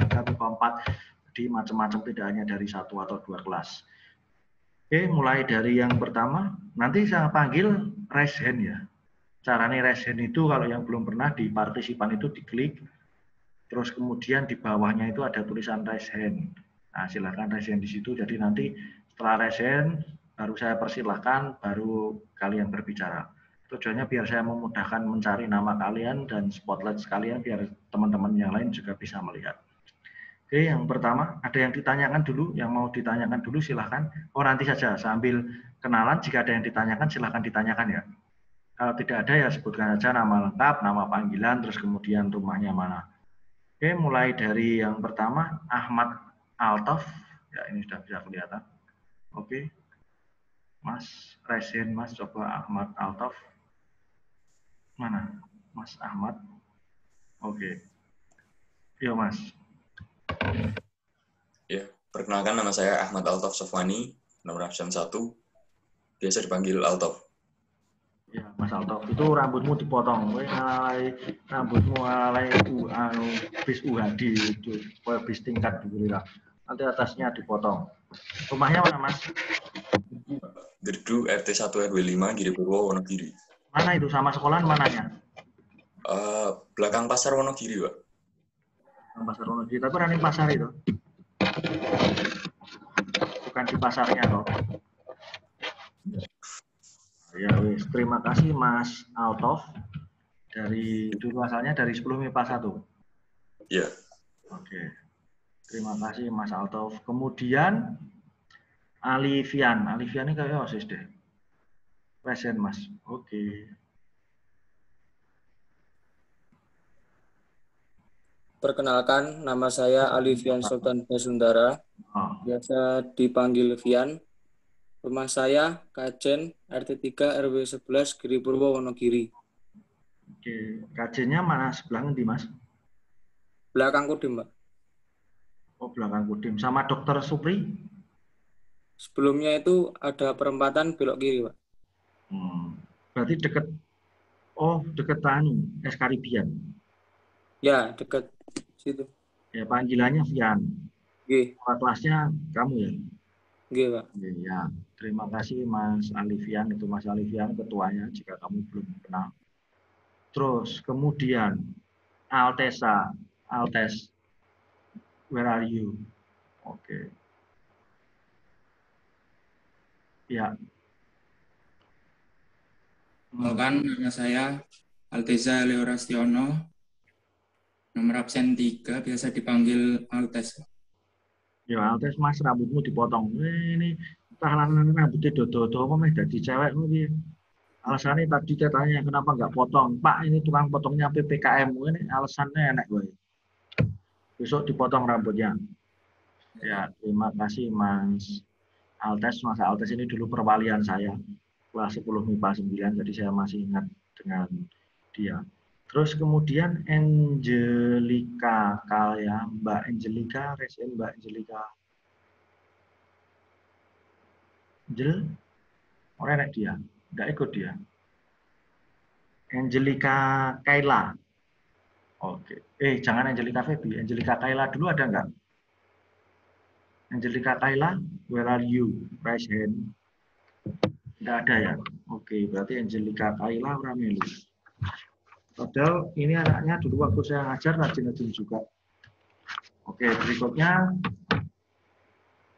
S1: 3, MIPA 4. Jadi macam-macam, tidak hanya dari satu atau dua kelas. Oke, mulai dari yang pertama, nanti saya panggil raise hand ya. Caranya raise hand itu kalau yang belum pernah, di partisipan itu diklik, terus kemudian di bawahnya itu ada tulisan raise hand. Nah, silakan raise hand di situ. Jadi nanti setelah raise hand, baru saya persilahkan, baru kalian berbicara. Tujuannya biar saya memudahkan mencari nama kalian dan spotlight sekalian, biar teman-teman yang lain juga bisa melihat. Oke, yang pertama, ada yang ditanyakan dulu, yang mau ditanyakan dulu silahkan. Oh, nanti saja sambil kenalan, jika ada yang ditanyakan silahkan ditanyakan ya. Kalau tidak ada ya sebutkan saja nama lengkap, nama panggilan, terus kemudian rumahnya mana. Oke, mulai dari yang pertama, Ahmad Altaf. Ya, ini sudah bisa kelihatan. Oke. Mas Resen, Mas, coba Ahmad Altaf. Mana? Mas Ahmad. Oke. Iya, Mas.
S2: Ya, perkenalkan nama saya Ahmad Altaf Sofwani, nomor absen 1. Biasa dipanggil Altaf.
S1: Ya, Mas Altaf, itu rambutmu dipotong. Rambutmu alay bis UHD itu, bis tingkat gitu lah. Nanti atasnya dipotong. Rumahnya mana, Mas?
S2: Gerdu RT 1 RW 5 Giripurwo Wonogiri.
S1: Mana itu, sama sekolahan mananya?
S2: Belakang pasar Wonogiri, Pak.
S1: Pasar Wonogiri, tapi running pasar itu. Bukan di pasarnya loh. Ya wis, terima kasih Mas Altaf. Dari dulu asalnya dari 10 MIPA 1.
S2: Iya.
S1: Oke. Terima kasih Mas Altaf. Kemudian Alifian. Alifian ini kayak OSIS deh. Present Mas. Oke.
S3: Perkenalkan, nama saya Alifian Sultan Basundara. Biasa dipanggil Vian. Rumah saya Kajen, RT 3 RW 11 Giripurwo Wonogiri.
S1: Oke, Kajennya mana, sebelah nanti Mas?
S3: Belakang Kodim, Mbak.
S1: Oh, belakang Kodim. Sama Dokter Supri?
S3: Sebelumnya itu ada perempatan belok kiri, Pak.
S1: Berarti deket Es Karibian.
S3: Ya, dekat situ.
S1: Ya, panggilannya Vian.
S3: Oke.
S1: Kelasnya kamu ya?
S3: Oke, Pak.
S1: Ya, terima kasih Mas Alifian. Itu Mas Alifian ketuanya jika kamu belum kenal. Terus kemudian Altesa. Altes, where are you? Oke. Ya.
S4: Kenalkan, nama saya Alteza Leorastiono, nomor absen 3, biasa dipanggil Altes.
S1: Ya, Altes Mas, rambutmu dipotong. Ini entah lanang rambutnya dodo-dodo apa meh dadi cewek piye. Alasannya tadi saya tanya kenapa nggak potong. Pak, ini tukang potongnya PPKM. Ini alasannya enak gue. Besok dipotong rambutnya. Ya, terima kasih Mas Altes. Mas Altes ini dulu perwalian saya. Kelas 10 MIPA 9, jadi saya masih ingat dengan dia. Terus kemudian Angelika Kalya, Mbak Angelika, resin Mbak Angelika. Angel, orang enak dia, nggak ikut dia. Angelika Kayla. Oke. Jangan Angelika Feby. Angelika Kayla dulu ada nggak? Angelika Kayla, where are you? Raise hand. Nggak ada ya? Oke, berarti Angelika Kayla orang melu. Padahal ini anaknya dulu waktu saya ngajar rajin-rajin juga. Oke, berikutnya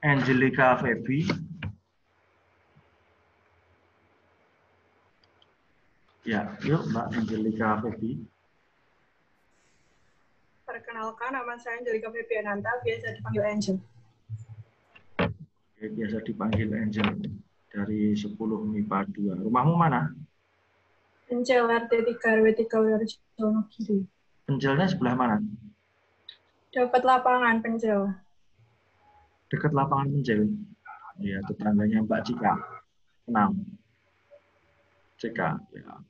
S1: Angelika Feby. Ya, yuk Mbak Angelika Feby.
S5: Perkenalkan, nama saya Angelika Febiananta, biasa dipanggil Angel.
S1: Oke, biasa dipanggil Angel. Dari 10 MIPA 2. Rumahmu mana?
S5: Pencel RT 3 RW 3 Wiyorejono Kiri.
S1: Pencelnya sebelah mana?
S5: Dapat lapangan Pencel.
S1: Dekat lapangan Pencel. Ya, tetangganya Mbak Cika. Kenal. Cika. Ya.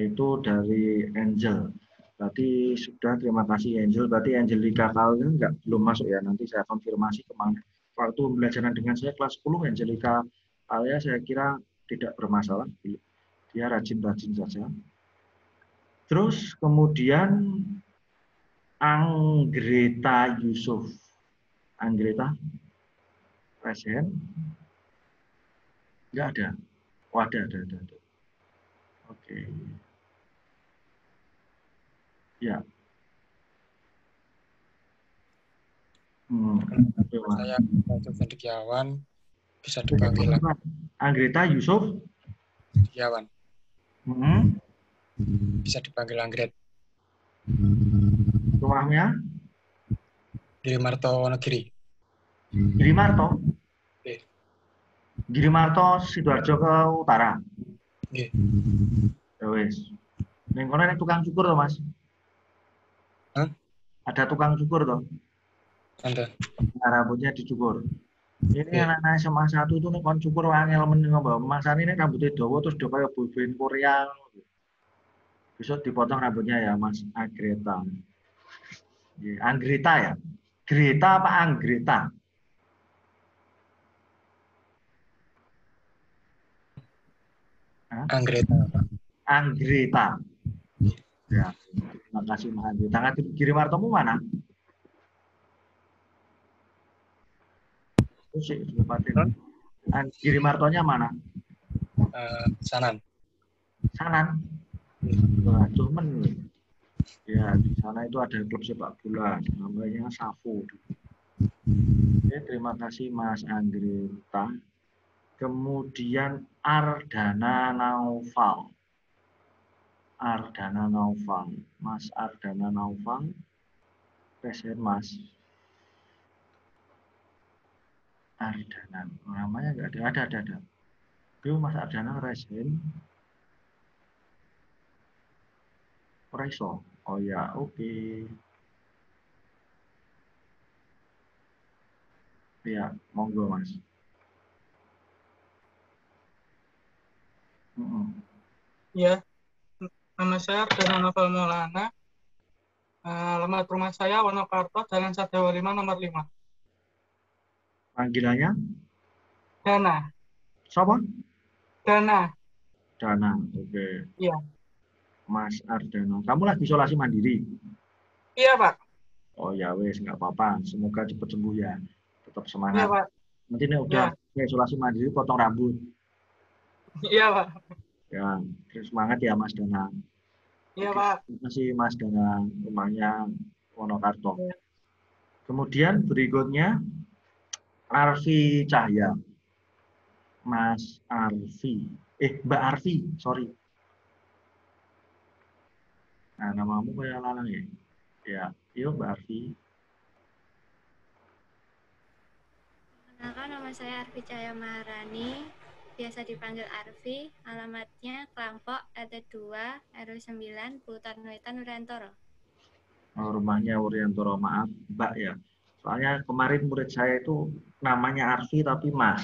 S1: Itu dari Angel. Berarti sudah, terima kasih Angel. Berarti Angelika kalian belum masuk ya. Nanti saya konfirmasi kemana. Waktu pembelajaran dengan saya kelas 10, Angelika kalian saya kira tidak bermasalah. Dia rajin-rajin saja. Terus kemudian Anggreta Yusuf. Anggreta? Present? Enggak ada. Oh, ada. Oke. Ya.
S6: Saya Yusuf Hendriawan, bisa dipanggil
S1: Anggreta Yusuf
S6: Hendriawan. Bisa dipanggil Anggret.
S1: Rumahnya?
S6: Girimarto Wonogiri.
S1: Girimarto?
S6: Oke.
S1: Girimarto Sidoarjo ke utara?
S6: Oke.
S1: Ya wis. Ning kono nek tukang cukur to, Mas?
S6: Hah?
S1: Ada tukang cukur to?
S6: Ada.
S1: Nah, rambutnya dicukur. Ini anak-anak SMA 1 itu nek kon cukur angel men Mbak. Masane nek rambutnya dawa terus do kaya boyband Korea. Besok dipotong rambutnya ya, Mas Agreta. Anggreta ya? Greta apa Anggreta?
S6: Anggreta, Pak.
S1: Anggreta. Ya, terima kasih Mas Anggreta. Girimartomu mana? Girimartonya mana?
S6: Sanan.
S1: Sanan. Wah, cuman ya di sana itu ada klub sepak bola namanya Safo. Oke, terima kasih Mas Anggreta. Kemudian Ardana Naufal. Ardana Naufal. Mas Ardana Naufal. Present Mas. Ardana. Namanya enggak ada. Itu Mas Ardana Resen. Reso. Oh ya, oke. Ya, monggo Mas.
S7: Ya, nama saya Ardana Novel Maulana. Alamat rumah saya Wonokarto, Jalan Sadawa 5, nomor 5.
S1: Panggilannya?
S7: Dana.
S1: Siapa?
S7: Dana.
S1: Dana, oke.
S7: Iya.
S1: Mas Ardana. Kamu lagi isolasi mandiri?
S7: Iya, Pak.
S1: Oh ya wes, nggak apa-apa. Semoga cepat sembuh ya. Tetap
S7: Iya,
S1: semangat.
S7: Pak.
S1: Nanti nih udah isolasi mandiri, potong rambut.
S7: Iya, Pak.
S1: Ya, terus semangat ya Mas Dana.
S7: Iya, Pak.
S1: Terima kasih Mas Dana, rumahnya Wonokarto.
S7: Iya.
S1: Kemudian berikutnya Arfi Cahya. Mas Arfi. Mbak Arfi, sorry. Nah, namamu kayak lalang ya? Ya, yuk Mbak Arfi.
S8: Perkenalkan, nama saya Arfi Cahya Maharani, biasa dipanggil Arfi, alamatnya Klampok RT 2 RW 9 Putan Wetan Wuriantoro.
S1: Oh, rumahnya Wuriantoro, maaf Mbak ya. Soalnya kemarin murid saya itu namanya Arfi tapi Mas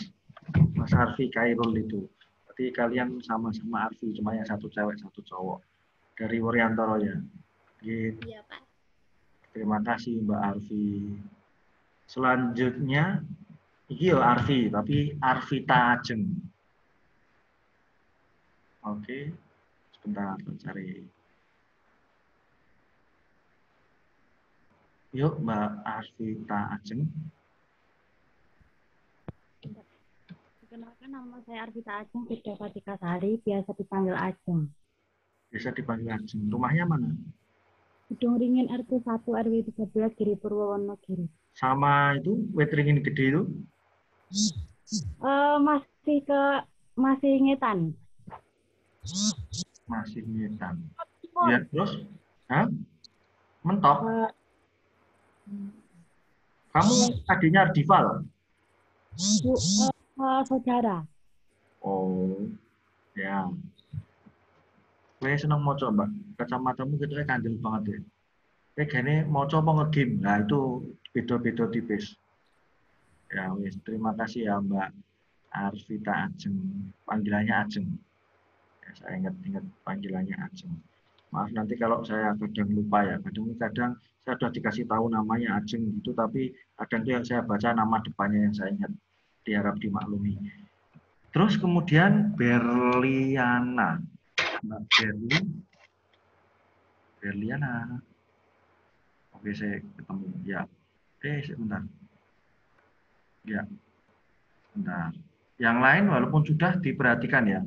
S1: Arfi Kairul itu. Berarti kalian sama-sama Arfi, cuma yang satu cewek satu cowok dari Wuriantoro ya. Gitu.
S8: Iya, Pak.
S1: Terima kasih Mbak Arfi. Selanjutnya iki yo Arfi tapi Arvita Ajeng. Oke. Sebentar cari. Yuk Mbak Arvita Ajeng.
S9: Perkenalkan, nama saya Arvita Ajeng Widyapatika Sari, biasa dipanggil Ajeng.
S1: Biasa dipanggil Ajeng. Rumahnya mana?
S9: Gedung Ringin RT 1 RW 13 Giri Purwo Wonogiri.
S1: Sama itu Wetringin gede itu?
S9: Masih Ngetan.
S1: Masih Ngetan. Ya terus? Hah? Mentok? Kamu adiknya Ardival?
S9: Saudara.
S1: Oh, ya. Gue seneng moco Mbak. Kacamatamu gitu kandel banget ya. Kayaknya moco apa nge-game? Nah itu beda-beda tipis. Ya wes, terima kasih ya Mbak Arvita Ajeng. Panggilannya Ajeng. Ya, saya ingat panggilannya Ajeng. Maaf nanti kalau saya kadang lupa ya. Kadang saya sudah dikasih tahu namanya Ajeng gitu, tapi kadang itu yang saya baca nama depannya yang saya ingat. Diharap dimaklumi. Terus kemudian Berliana. Mbak Berliana. Oke, saya ketemu. Ya. Sebentar. Ya. Sebentar. Yang lain walaupun sudah diperhatikan ya.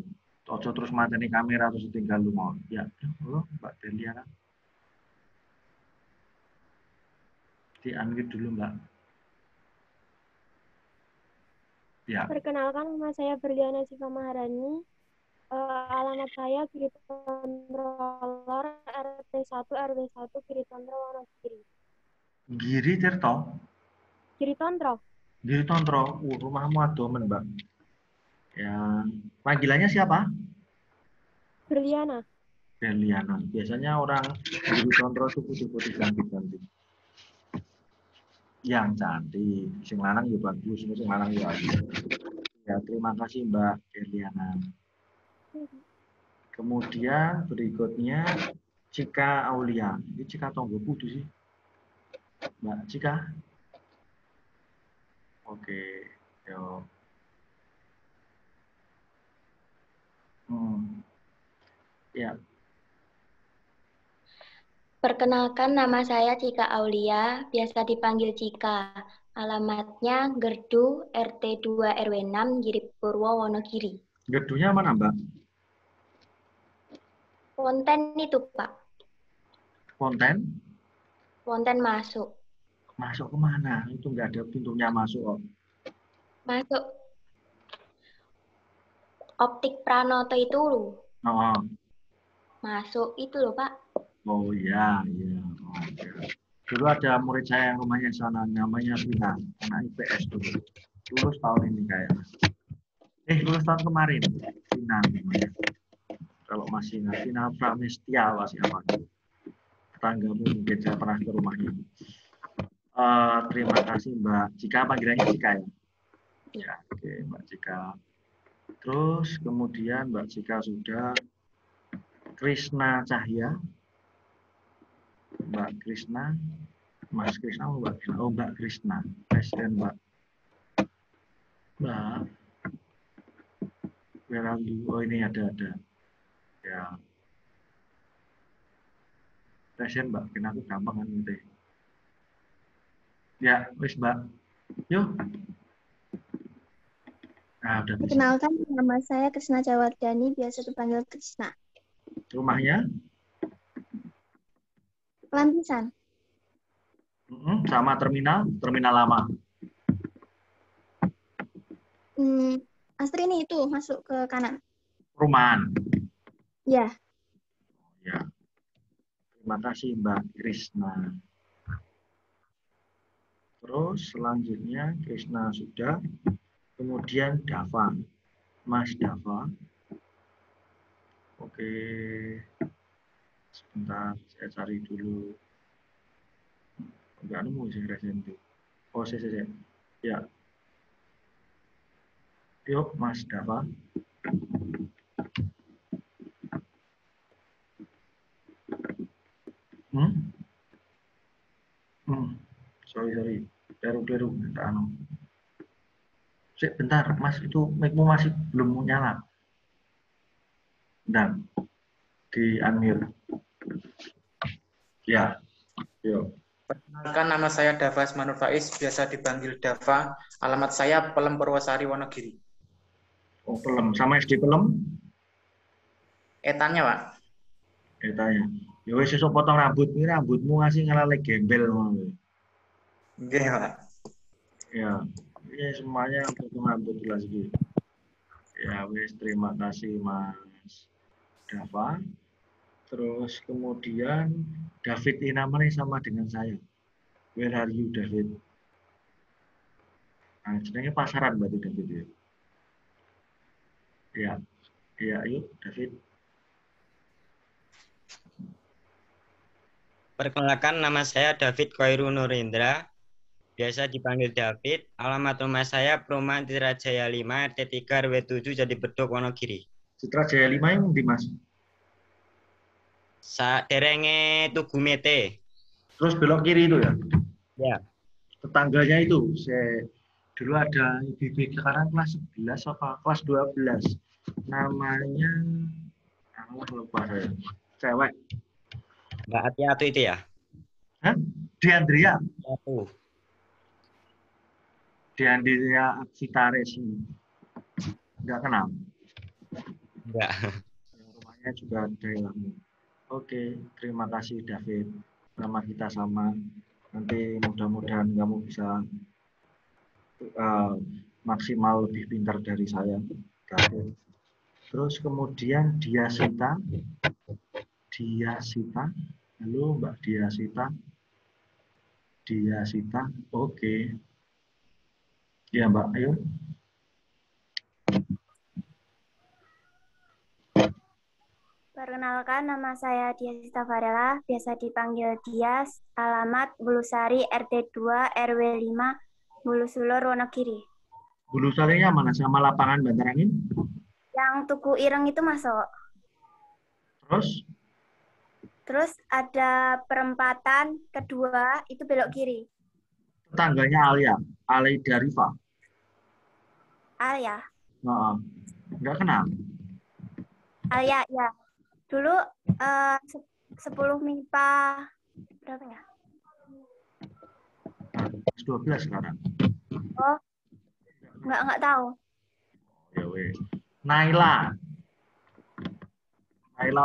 S1: Ojo terus mateni kamera terus tinggal lu mau. Ya. Halo, Mbak Berliana. Di-unmute dulu, Mbak. Ya.
S10: Perkenalkan, nama saya Berliana Siva Maharani. Alamat saya Giri Tondrolor RT 1 RW 1 Giri Tondro Wonogiri.
S1: Giri Tirto?
S10: Giri Tondro.
S1: Giri Tondro. Rumahmu adomen, Mbak. Ya. Panggilannya siapa?
S10: Berliana.
S1: Berliana. Biasanya orang Giri Tondro itu putih-putih cantik-cantik. Yang cantik. Sing lanang ya bagus, sing lanang ya bagus. Ya, terima kasih Mbak Berliana. Kemudian berikutnya Cika Aulia. Ini Cika Tonggo Pudu sih. Mbak Cika. Oke. Yo. Ya.
S11: Perkenalkan, nama saya Cika Aulia, biasa dipanggil Cika. Alamatnya Gerdu RT 2 RW 6 Giri Purwo Wonogiri.
S1: Gerdunya mana, Mbak?
S11: Konten itu, Pak.
S1: Konten?
S11: Konten masuk.
S1: Masuk kemana? Itu nggak ada pintunya masuk. Oh.
S11: Masuk. Optik Pranoto itu loh.
S1: Oh.
S11: Masuk itu loh, Pak.
S1: Oh iya, iya. Oh, iya. Dulu ada murid saya yang rumahnya sana, namanya Vina, anak IPS dulu. Lulus tahun ini kayaknya. Lulus tahun kemarin. Vina namanya. Kalau masih ingat, Vina Pramestia masih apa? Tetanggamu mungkin saya pernah ke rumahnya. Terima kasih Mbak Cika, panggilannya Cika ya? Ya, oke Mbak Cika. Terus kemudian Mbak Cika sudah Krishna Cahya. Mbak Krisna, Mas Krisna, Mbak Krisna, oh Mbak Krisna, Presiden Mbak. Mbak, where are you? Oh ini ada. Ya. Presiden Mbak, kena aku gampang kan gitu. Ya, wis Mbak. Yuk. Nah, udah bisa.
S12: Perkenalkan, nama saya Krisna Jawardani, biasa dipanggil Krisna.
S1: Rumahnya?
S12: Pelampisan.
S1: Sama terminal lama.
S12: Astri ini itu masuk ke kanan.
S1: Perumahan.
S12: Ya.
S1: Ya. Terima kasih Mbak Krisna. Terus selanjutnya Krisna sudah. Kemudian Dava. Mas Dava. Oke. Sebentar, saya cari dulu. Enggak nemu sih resen itu. Oh, saya. Ya. Yuk, Mas Dava. Sorry. Deru. Bentar, Mas, itu mic-mu masih belum nyala. Dan di unmute. Ya. Yuk.
S13: Perkenalkan, nama saya Dava Asmanul Faiz, biasa dipanggil Dava. Alamat saya Pelem Purwosari, Wonogiri.
S1: Oh, Pelem. Sama SD Pelem?
S13: Etannya, Pak.
S1: Etannya. Ya wis sesuk potong rambut, ini rambutmu ngasih ngelalek gembel.
S13: Nggih, Pak.
S1: Ya. Ini semuanya potong rambut jelas gitu. Ya wis, terima kasih Mas Dava. Terus kemudian David ini namanya sama dengan saya. Where are you, David? Nah, jenenge pasaran berarti David ya. Ya, yuk David.
S14: Perkenalkan, nama saya David Khairu Nurindra, biasa dipanggil David. Alamat rumah saya Perumahan Citra Jaya 5, RT 3 RW 7, Jadi Bedok, Wonogiri.
S1: Citra Jaya 5 yang di Mas?
S14: Derenge Tugu Mete.
S1: Terus belok kiri itu ya?
S14: Ya. Tetangganya
S1: itu, dulu ada IBB sekarang kelas 11 apa kelas 12. Namanya lupa saya. Cewek.
S14: Mbak Atiatu itu ya?
S1: Hah? Diandria?
S14: Atiatu.
S1: Diandria Aksitares. Enggak kenal?
S14: Enggak.
S1: Rumahnya juga ada yang Oke, terima kasih David. Nama kita sama. Nanti mudah-mudahan kamu bisa maksimal lebih pintar dari saya. David. Terus kemudian Diasita. Halo Mbak Diasita. Oke. Ya Mbak, ayo.
S10: Perkenalkan, nama saya Diasita Farela, biasa dipanggil Dias, alamat Bulusari RT 2 RW 5, Bulusulur, Wonogiri.
S1: Bulusarinya mana? Sama lapangan Bantar Angin?
S10: Yang Tugu Ireng itu masuk. Terus ada perempatan kedua, itu belok kiri.
S1: Tetangganya Alida Rifa.
S10: Alia?
S1: Enggak kenal?
S10: Alia, ya. Dulu 10 MIPA berapa ya?
S1: 12 sekarang.
S10: Oh, nggak tahu.
S1: Ya wes. Naila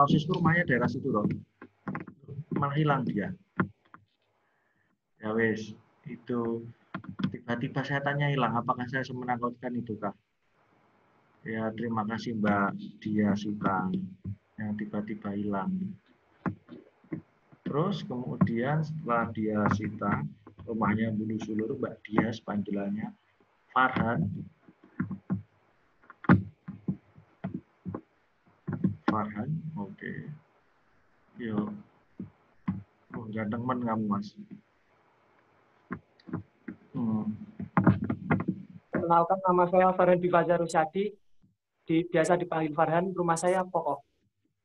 S1: Osis itu rumahnya daerah situ loh. Malah hilang dia. Ya wes, itu tiba-tiba saya tanya hilang. Apakah saya semenakutkan itu kah? Ya terima kasih Mbak Diasita yang tiba-tiba hilang. Terus kemudian setelah Diasita, rumahnya Bulusulur, Mbak Dias panggilannya Farhan. Oke. Yuk. Oh, ganteng men kamu Mas.
S15: Perkenalkan, nama saya Farhan Fajar Rusyadi, biasa dipanggil Farhan. Rumah saya Pokok.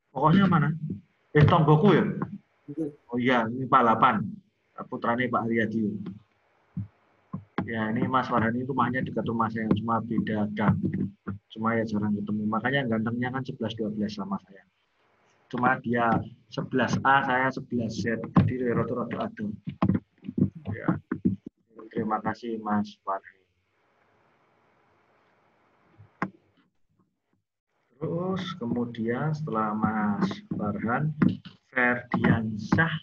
S1: Pokoknya mana? Tonggoku ya? Oh iya, ini Pak 8. Putranya Pak Haryadi. Ya, ini Mas Farhani rumahnya dekat rumah saya, cuma beda gang. Cuma ya jarang ketemu. Makanya gantengnya kan 11-12 sama saya. Cuma dia 11A, saya 11Z. Jadi rata-rata ada. Ya. Terima kasih Mas Farhani. Terus kemudian setelah Mas Farhan, Ferdiansyah.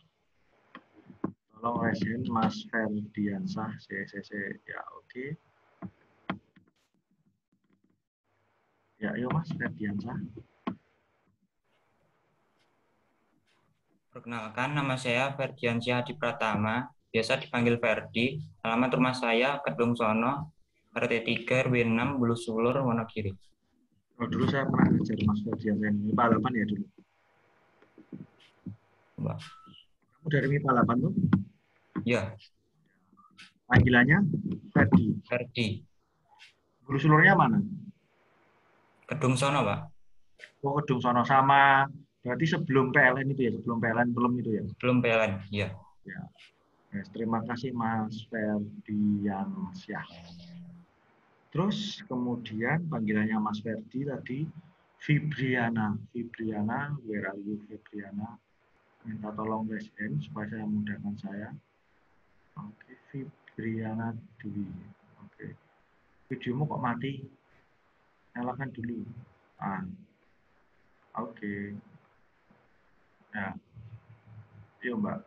S1: Tolong resen Mas Ferdiansyah, ya oke. Ya, yuk Mas Ferdiansyah.
S14: Perkenalkan, nama saya Ferdiansyah Adi Pratama, biasa dipanggil Ferdi. Alamat rumah saya Kedung Sono, RT 3 RW 6 Bulu Sulur, Wonogiri.
S1: Oh, dulu saya pernah ngajar Mas Ferdiansyah ini, MIPA 8 ya dulu.
S14: Mbak.
S1: Kamu dari MIPA 8 tuh?
S14: Ya.
S1: Panggilannya Ferdi.
S14: Ferdi.
S1: Bulu Sulurnya mana?
S14: Kedung Sono, Pak.
S1: Oh, Kedung Sono sama. Berarti sebelum PLN itu ya, sebelum PLN belum itu ya?
S14: Belum PLN, iya.
S1: Ya. Yes, terima kasih Mas Ferdiansyah. Terus kemudian panggilannya Mas Ferdi tadi Fibriana. Fibriana, where are you Fibriana? Minta tolong resen supaya saya mudahkan saya. Oke, Fibriana Dwi. Oke. Videomu kok mati? Nyalakan dulu. Oke. Ya. Yuk, Mbak.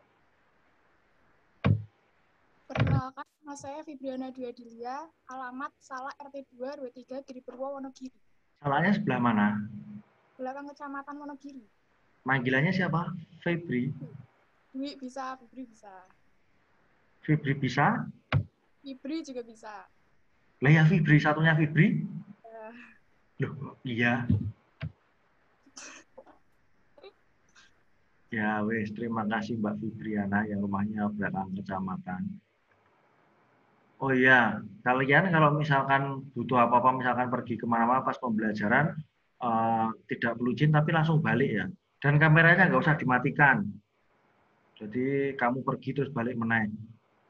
S16: Perkenalkan, nama saya Fibriana Dwi Adilia, alamat Salah RT 2 RW 3 Giripurwo, Wonogiri.
S1: Salahnya sebelah mana?
S16: Belakang Kecamatan Wonogiri.
S1: Panggilannya siapa? Febri.
S16: Dwi bisa, Fibri bisa.
S1: Fibri bisa?
S16: Fibri juga bisa.
S1: Lah ya Fibri, satunya Fibri? Loh, iya. Ya wes, terima kasih Mbak Fibriana yang rumahnya belakang kecamatan. Oh iya, kalian kalau misalkan butuh apa-apa, misalkan pergi kemana-mana pas pembelajaran, tidak perlu izin tapi langsung balik ya. Dan kameranya nggak usah dimatikan. Jadi kamu pergi terus balik menaik.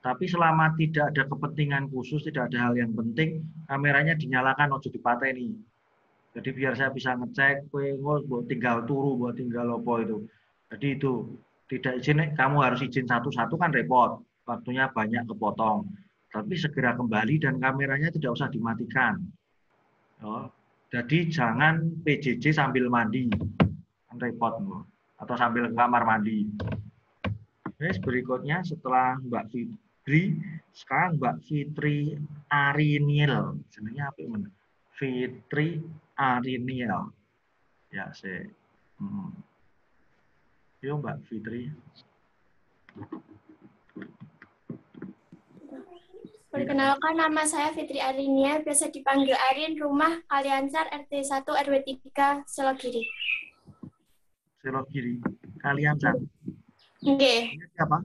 S1: Tapi selama tidak ada kepentingan khusus, tidak ada hal yang penting, kameranya dinyalakan, ojo dipateni. Jadi biar saya bisa ngecek, buat tinggal turu, buat tinggal lopo itu. Jadi itu tidak izin, kamu harus izin satu-satu kan repot, waktunya banyak kepotong. Tapi segera kembali dan kameranya tidak usah dimatikan. Oh, jadi jangan PJJ sambil mandi, kan repot, atau sambil ke kamar mandi. Terus berikutnya setelah Mbak Fitri, sekarang Mbak Fitri Ariniel, sebenarnya apa ini? Fitri Ariniel, ya saya. Yuk Mbak Fitri.
S17: Perkenalkan, nama saya Fitri Arinia, biasa dipanggil Arin, rumah Kaliansar RT 1 RW 3 Selogiri.
S1: Selogiri, Kaliansar.
S17: Nggih.
S1: Siapa?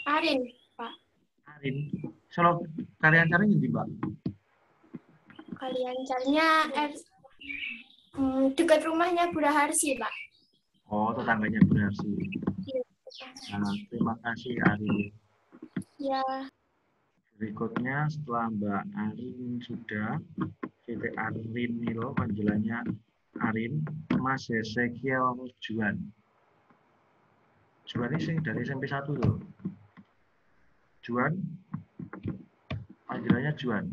S17: Arin, Pak.
S1: Arin. Kaliansarnya di Mbak?
S17: Kaliansarnya dekat rumahnya Bu Raharsi, Pak.
S1: Oh, tetangganya Bu Raharsi. Nah, terima kasih Arin.
S17: Ya.
S1: Berikutnya setelah Mbak Arin sudah, Fitri Arin Nilo, panggilannya Arin, Mas Ezekiel Juan. Juan ini dari SMP 1 loh. Juan, panggilannya Juan.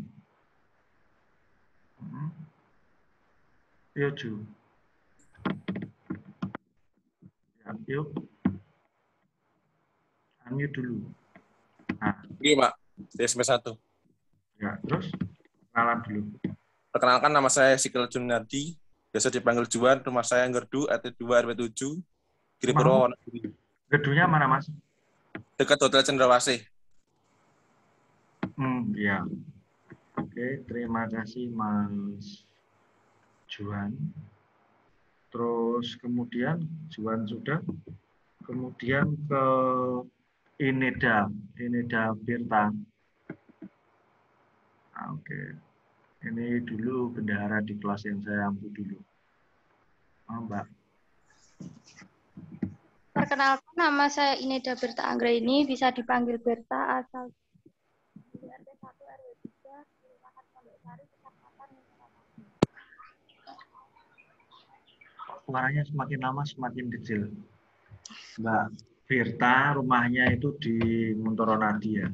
S1: Yuk, Ju. Ya, yuk. Unmute dulu. Nah.
S18: Iya, Pak. Di SMP 1.
S1: Ya, terus kenalan dulu.
S18: Perkenalkan, nama saya Sikil Junadi, biasa dipanggil Juan, rumah saya Gerdu, RT 2 RW 7, Giripurwo, Wonogiri.
S1: Gerdunya mana, Mas?
S18: Dekat Hotel Cendrawasih.
S1: Ya. Oke, terima kasih Mas Juan. Terus kemudian Juan sudah. Kemudian ke Ineda Birta. Nah, oke. Ini dulu bendahara di kelas yang saya ambil dulu. Mbak.
S11: Perkenalkan, nama saya Ineda Berta Anggraini, bisa dipanggil Berta, asal di RT 1 RW 3, Kelurahan Pondok Sari, Kecamatan Minahasa.
S1: Suaranya semakin lama semakin kecil. Mbak Berta rumahnya itu di Muntoronadi ya.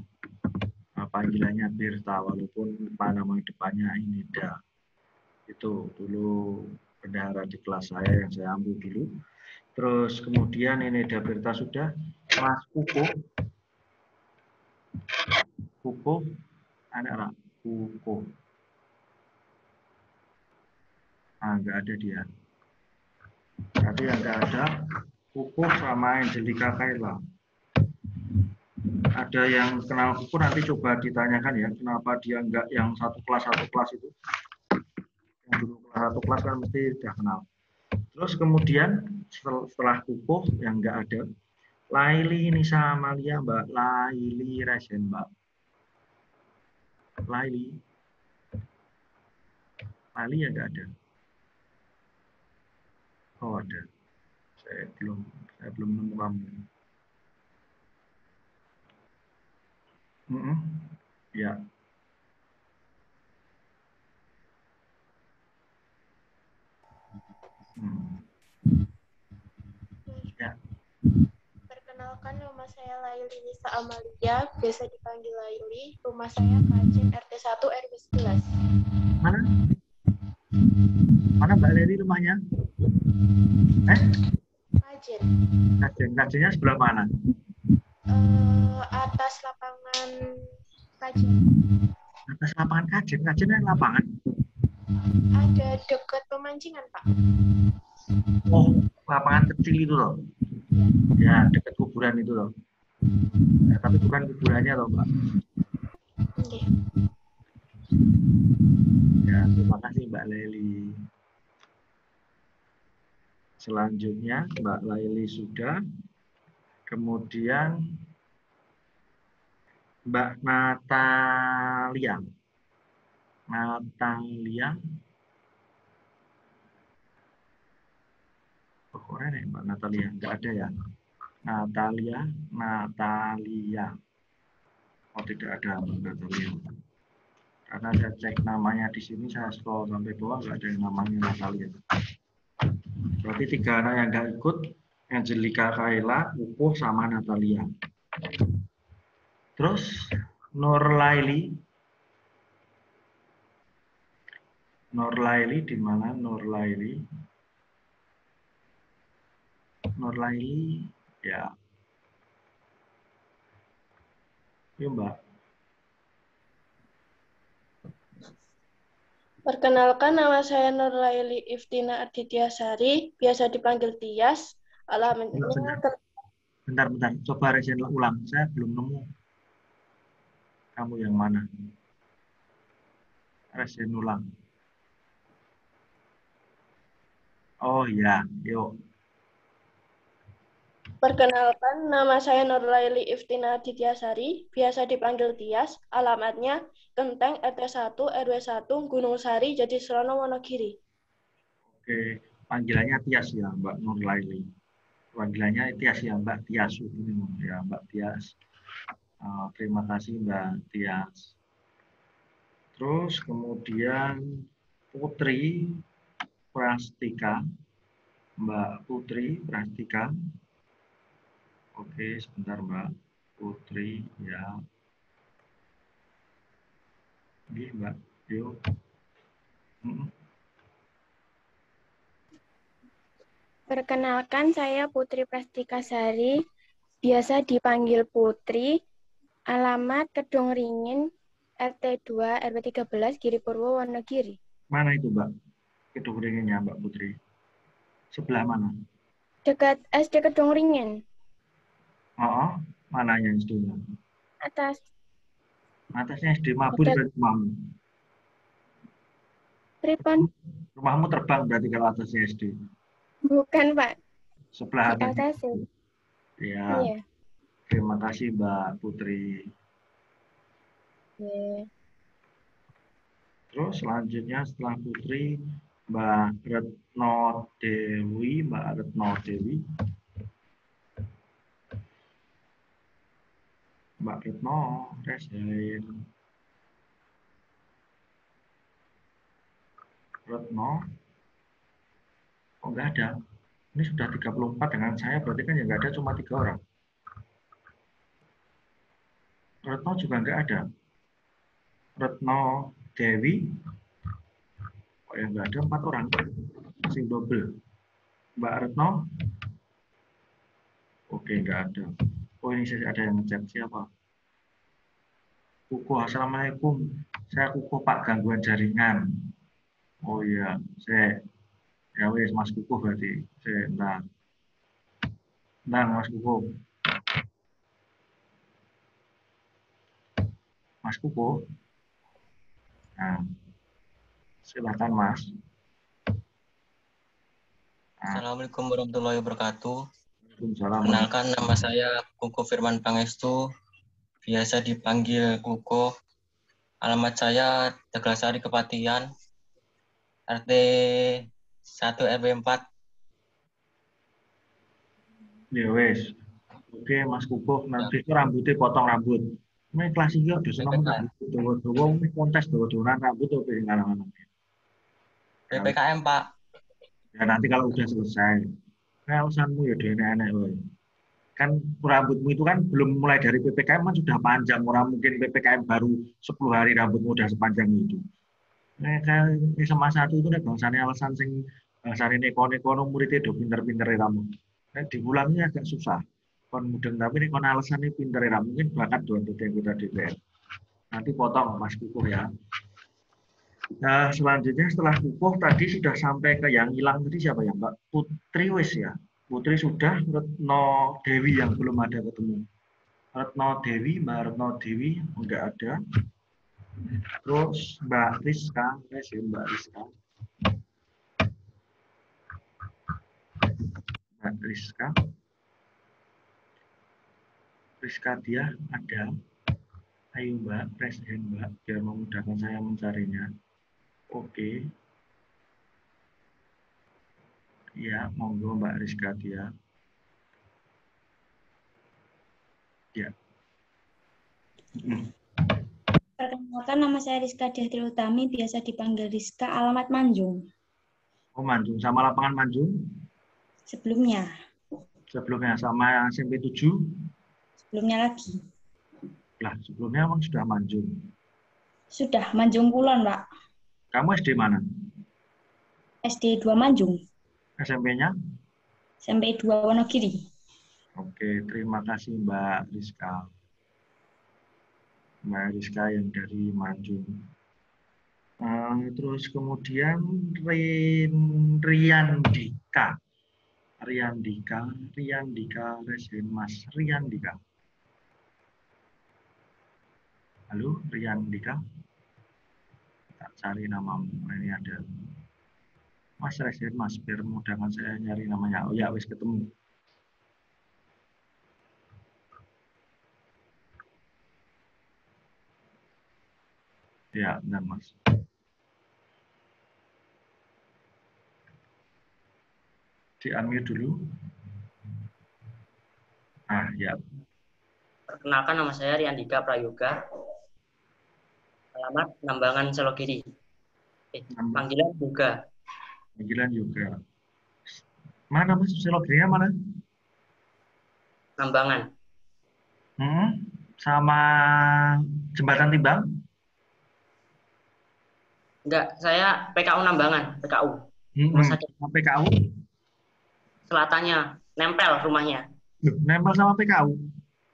S1: Panggilannya Berta walaupun nama depannya Ineda. Itu dulu bendahara di kelas saya yang saya ambil dulu. Terus kemudian Ineda Berta sudah. Mas Kukuh. Kukuh. Anak lah. Kukuh. Nggak ada dia. Berarti yang nggak ada Kukuh sama Angelika Kaila. Ada yang kenal Kukuh nanti coba ditanyakan ya. Kenapa dia nggak yang satu kelas itu. Yang dulu kelas satu kelas kan mesti udah kenal. Terus kemudian setelah Kukuh yang nggak ada, Laili Nisa Amalia, Mbak Laili Resen, Mbak. Laili yang nggak ada. Oh ada. Saya belum nemu kamu. Ya. Ya.
S10: Perkenalkan, nama saya Laili Nisa Amalia, biasa dipanggil Laili. Rumah saya Kacin RT 1 RW 11.
S1: Mana? Mana Mbak Laili rumahnya?
S10: Kacin.
S1: Kacin. Sebelah mana?
S10: Atas lapangan Kacin.
S1: Atas lapangan Kacin. Kacin yang lapangan?
S10: Ada dekat pemancingan, Pak.
S1: Oh, lapangan kecil itu loh. Ya, dekat kuburan itu loh. Ya, tapi bukan kuburannya loh, Mbak.
S10: Okay.
S1: Ya, terima kasih Mbak Laili. Selanjutnya Mbak Laili sudah. Kemudian Mbak Natalia. Oh, keren ya Mbak Natalia. Nggak ada ya? Natalia. Oh, tidak ada Mbak Natalia. Karena saya cek namanya di sini, saya scroll sampai bawah, nggak ada yang namanya Natalia. Berarti 3 anak yang nggak ikut, Angelika Kaila, Kukuh, sama Natalia. Terus Nur Laili di mana Nur Laili? Nur Laili, ya. Yuk Mbak.
S10: Perkenalkan, nama saya Nur Laili Iftina Adityasari, biasa dipanggil Tias. Alamatnya
S1: Bentar. Coba resen ulang. Saya belum nemu. Kamu yang mana? Resen ulang. Oh iya, yuk.
S10: Perkenalkan, nama saya Nur Laili Iftina Adityasari, biasa dipanggil Tias. Alamatnya Kenteng RT 1 RW 1 Gunung Sari, Jatiserono, Wonogiri.
S1: Oke, panggilannya Tias ya, Mbak Nur Laili. Panggilannya Tias ya, Mbak Tias. Ya, Mbak Tias. Terima kasih Mbak Tias. Terus kemudian Putri Prastika. Mbak Putri Prastika. Oke, sebentar Mbak Putri ya. Ini Mbak, yuk.
S8: Perkenalkan, saya Putri Prastika Sari, biasa dipanggil Putri. Alamat Kedung Ringin, RT 2 RW 13 Giripurwo, Wonogiri.
S1: Mana itu Mbak? Kedung Ringinnya Mbak Putri. Sebelah mana?
S8: Dekat SD Kedung Ringin.
S1: Oh, mananya SD-nya?
S8: Atas.
S1: Atasnya SD Mabur berarti rumahmu.
S8: Pripon?
S1: Rumahmu terbang berarti kalau atasnya SD.
S8: Bukan, Pak.
S1: Sebelah
S8: atas.
S1: Ya.
S8: Iya.
S1: Terima kasih Mbak Putri.
S8: Iya.
S1: Terus selanjutnya setelah Putri, Mbak Retno Dewi. Mbak Retno, Resen. Retno. Oh, nggak ada. Ini sudah 34 dengan saya, berarti kan ya nggak ada, cuma 3 orang. Retno juga nggak ada. Retno Dewi. Oh ya, nggak ada, 4 orang. Masih double. Mbak Retno. Oke, nggak ada. Oh, ini ada yang ngechat. Siapa? Kukuh, Assalamualaikum. Saya Kukuh, Pak, gangguan jaringan. Oh iya, saya ya wes Mas Kukuh berarti. Saya entar Mas Kukuh. Mas Kukuh. Nah, silakan Mas.
S19: Assalamualaikum warahmatullahi wabarakatuh.
S1: Waalaikumsalam.
S19: Kenalkan, nama saya Kukuh Firman Pangestu, biasa dipanggil Kukuh. Alamat saya Tegalasari Kepatihan, RT 1 RW 4.
S1: Ya wes. Oke, Mas Kukuh, nanti itu rambutnya potong rambut. Ini kelas iki udah seneng rambut dawa-dawa, kontes dawa-dawa rambut tuh pengen anak-anak.
S19: PPKM, Pak.
S1: Ya nanti kalau udah selesai. Nah, alasanmu ya enak-enak woy. Kan rambutmu itu kan belum mulai dari PPKM kan sudah panjang, orang mungkin PPKM baru 10 hari rambutmu udah sepanjang itu. Nah, kan sama satu itu nek bangsane alasan sing bangsane neko-neko muridnya do pinter-pinter kamu. Nek diulangnya agak susah. Kon mudeng tapi nek kon alasane pinter mungkin bakat do anggota DPR. Nanti potong Mas Kukuh ya. Nah, selanjutnya setelah Kukuh tadi sudah sampai ke yang hilang tadi siapa ya Mbak? Putri wis ya. Putri sudah, Retno Dewi yang belum ada ketemu. Retno Dewi, Mbak Retno Dewi enggak ada. Terus Mbak Rizka, Mbak Rizka. Mbak Rizka. Rizka dia ada. Ayo Mbak, presiden Mbak, biar memudahkan saya mencarinya. Oke. Ya, monggo Mbak Rizka dia. Ya.
S9: Perkenalkan, nama saya Rizka Diah Triutami, biasa dipanggil Rizka, alamat Manjung.
S1: Oh, Manjung. Sama lapangan Manjung?
S9: Sebelumnya.
S1: Sebelumnya, sama SMP 7?
S9: Sebelumnya lagi.
S1: Lah, sebelumnya memang sudah Manjung.
S9: Sudah, Manjung Kulon, Pak.
S1: Kamu SD mana?
S9: SD 2 Manjung.
S1: SMP-nya?
S9: SMP 2 Wonogiri.
S1: Oke, terima kasih Mbak Rizka. Mbak Rizka yang dari Manjung. Terus kemudian Riyandika. Riyandika, Resen Mas Riyandika. Halo, Riyandika. Tak cari namamu. Ini ada Mas Resen Mas, biar memudahkan saya nyari namanya. Oh ya, wis ketemu. Ya, benar Mas. Di-unmute dulu. Ah, ya.
S20: Perkenalkan, nama saya Riyandika Prayoga. Alamat Nambangan Selogiri. Panggilan Yoga.
S1: Panggilan Yoga. Mana Mas? Selogirinya mana?
S20: Nambangan.
S1: Sama Jembatan Timbang?
S20: Enggak, saya PKU Nambangan, PKU.
S1: PKU?
S20: Selatannya, nempel rumahnya.
S1: Nempel sama PKU?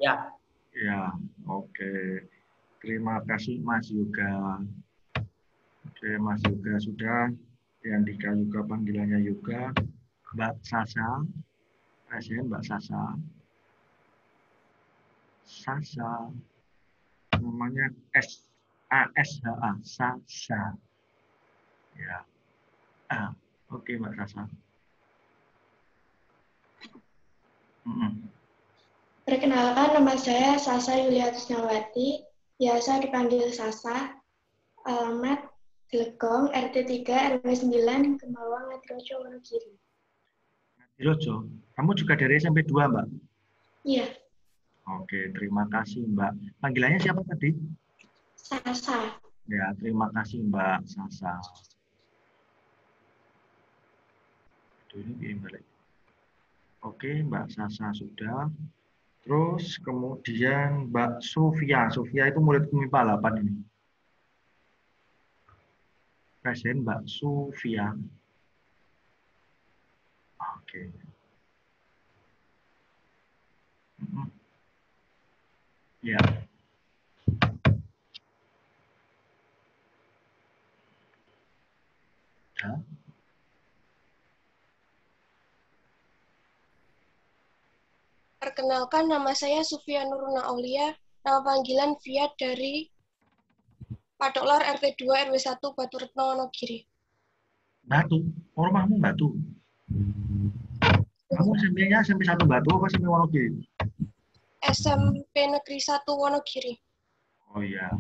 S20: Ya.
S1: Ya, oke. Terima kasih Mas Yoga. Oke, Mas Yoga sudah. Riyandika juga panggilannya Yoga. Mbak Sasa. Presiden Mbak Sasa. Sasa. Namanya S-A-S-H-A. Sasa. Ya. Oke, Mbak Sasa.
S17: Perkenalkan, nama saya Sasa Yulia Tusnawati, biasa dipanggil Sasa, alamat Glegong, RT 3, RW 9, Kemawang, Ngadirojo, Wonogiri.
S1: Ngadirojo? Kamu juga dari SMP 2, Mbak?
S17: Iya.
S1: Oke, terima kasih Mbak. Panggilannya siapa tadi?
S17: Sasa.
S1: Ya, terima kasih Mbak Sasa. Aduh, ini balik. Oke, Mbak Sasa sudah. Terus kemudian Mbak Sofia. Sofia itu murid MIPA 8 ini. Presiden Mbak Sofia. Oke. Ya. Ya.
S10: Perkenalkan, nama saya Sufia Nuruna Aulia, nama panggilan Fiat dari Padoklar RT 2 RW 1 Batu Retno Wonogiri.
S1: Batu? Oh, rumahmu Batu? Kamu SMP-nya SMP 1 Batu apa SMP Wonogiri?
S10: SMP Negeri 1 Wonogiri.
S1: Oh iya.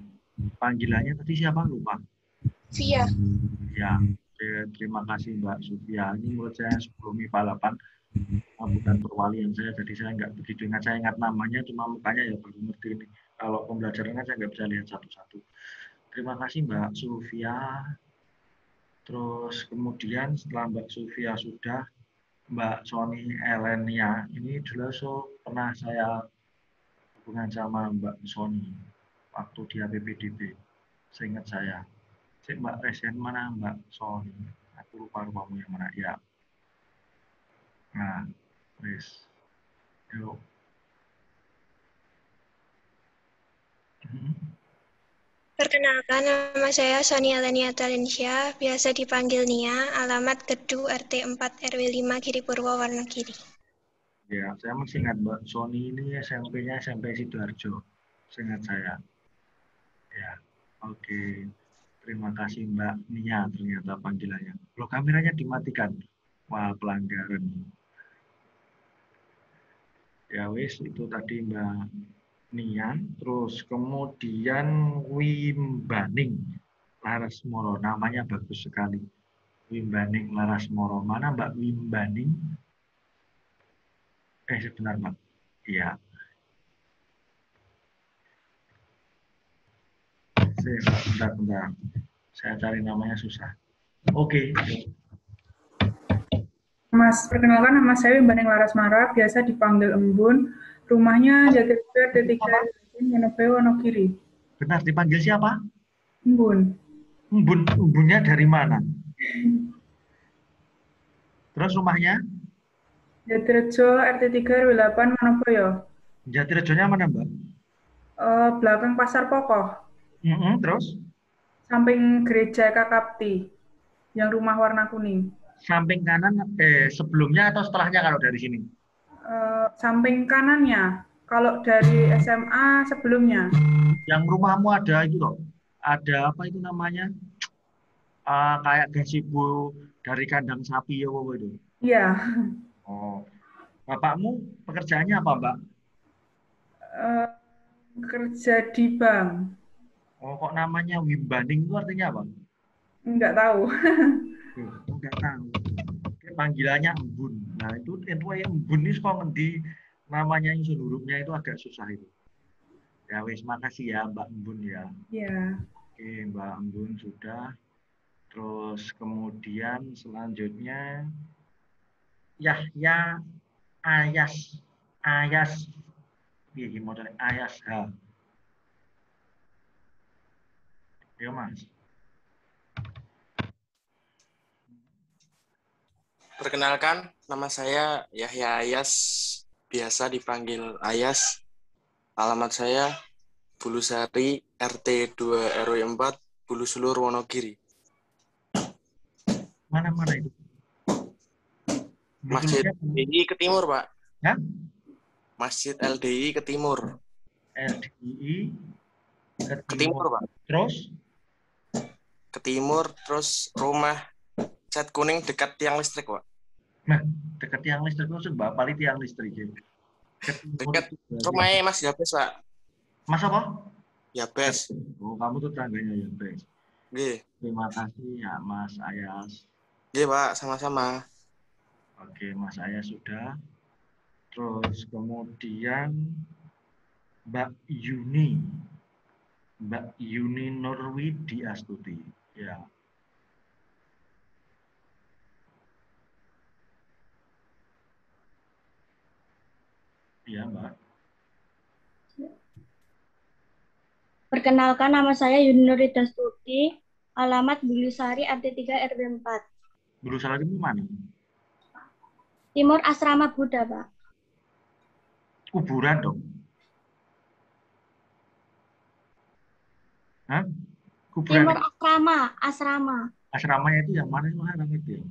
S1: Panggilannya tadi siapa? Lupa.
S10: Via.
S1: Ya. Oke, terima kasih Mbak Sofia. Ini menurut saya sebelum MIPA 8. Bukan perwalian saya, jadi saya nggak begitu ingat. Saya ingat namanya, cuma mukanya ya baru ngerti ini. Kalau pembelajarannya saya nggak bisa lihat satu-satu. Terima kasih Mbak Sofia. Terus kemudian setelah Mbak Sofia sudah, Mbak Sony Elenia. Ini dulu pernah saya hubungan sama Mbak Sony waktu di APPDB. Seingat saya. Mbak Resen mana Mbak Sony? Aku lupa rupamu yang mana. Ya. Nah, wis. Yuk.
S8: Perkenalkan, nama saya Sonia Lenia Talensya, biasa dipanggil Nia, alamat Gedu RT 4 RW 5 Giripurwo, Wonogiri.
S1: Ya, saya masih ingat Mbak Sony ini SMP-nya SMP Sidoarjo. Seingat saya. Ya, oke. Terima kasih Mbak Nia, ternyata panggilannya. Loh, kameranya dimatikan. Wah, pelanggaran. Ya wis, itu tadi Mbak Nia. Terus kemudian Wimbaning Larasmoro. Namanya bagus sekali. Wimbaning Larasmoro. Mana Mbak Wimbaning? Sebentar Mbak. Iya. Bentar. Saya cari namanya susah. Oke.
S21: Mas, perkenalkan nama saya Wimbaning Larasmara, biasa dipanggil Embun. Rumahnya Jatirta D3 Wonogiri.
S1: Benar, dipanggil siapa?
S21: Embun.
S1: Embunnya dari mana? Terus rumahnya?
S21: Jatirejo RT 3 RW 8 Manoboyo.
S1: Jatirejonya mana, Mbak?
S21: Belakang Pasar Pokoh.
S1: Terus?
S21: Samping gereja Kakapti, yang rumah warna kuning.
S1: Samping kanan, sebelumnya atau setelahnya kalau dari sini?
S21: Samping kanannya, kalau dari SMA sebelumnya.
S1: Yang rumahmu ada itu loh, ada apa itu namanya? Kayak gazebo dari kandang sapi ya, apa itu?
S21: Iya.
S1: Oh, bapakmu pekerjaannya apa, Mbak?
S21: Kerja di bank.
S1: Oh, kok namanya Wimbaning itu artinya apa?
S21: Enggak tahu.
S1: Enggak tahu. Panggilannya Embun. Nah, itu Embun ini kok ngendi namanya yang hurufnya itu agak susah itu. Ya wis, makasih ya Mbak Embun ya.
S21: Iya.
S1: Oke, Mbak Embun sudah. Terus kemudian selanjutnya Yahya Ayas. Iya, gimana Ayas H. Ya, Mas.
S22: Perkenalkan, nama saya Yahya Ayas, biasa dipanggil Ayas. Alamat saya Bulusari, RT 2 RW 4, Bulusulur, Wonogiri.
S1: Mana itu?
S22: Masjid LDI ke timur, Pak.
S1: Ya?
S22: Masjid LDI ke timur.
S1: LDI
S22: ke timur, Pak.
S1: Terus?
S22: Ke timur, terus rumah cat kuning dekat tiang listrik, Pak.
S1: Nah, dekat tiang listrik itu Mbak, paling tiang listrik ya.
S22: Dekat rumahnya Mas Yabes, Pak.
S1: Mas apa?
S22: Yabes.
S1: Oh, kamu tuh tangganya Yabes.
S22: Nggih.
S1: Terima kasih ya Mas Ayas.
S22: Nggih, Pak, sama-sama.
S1: Oke, Mas Ayas sudah. Terus kemudian Mbak Yuni. Mbak Yuni Nurwidi Astuti. Ya. Iya, Mbak.
S2: Perkenalkan, nama saya Yuni Nurwidi Astuti, alamat Bulusari RT3 RW 4.
S1: Bulusari itu mana?
S2: Timur Asrama Buddha, Pak.
S1: Kuburan dong. Hah? Kuburan.
S2: Timur Asrama.
S1: Asramanya itu yang mana sekarang itu ya?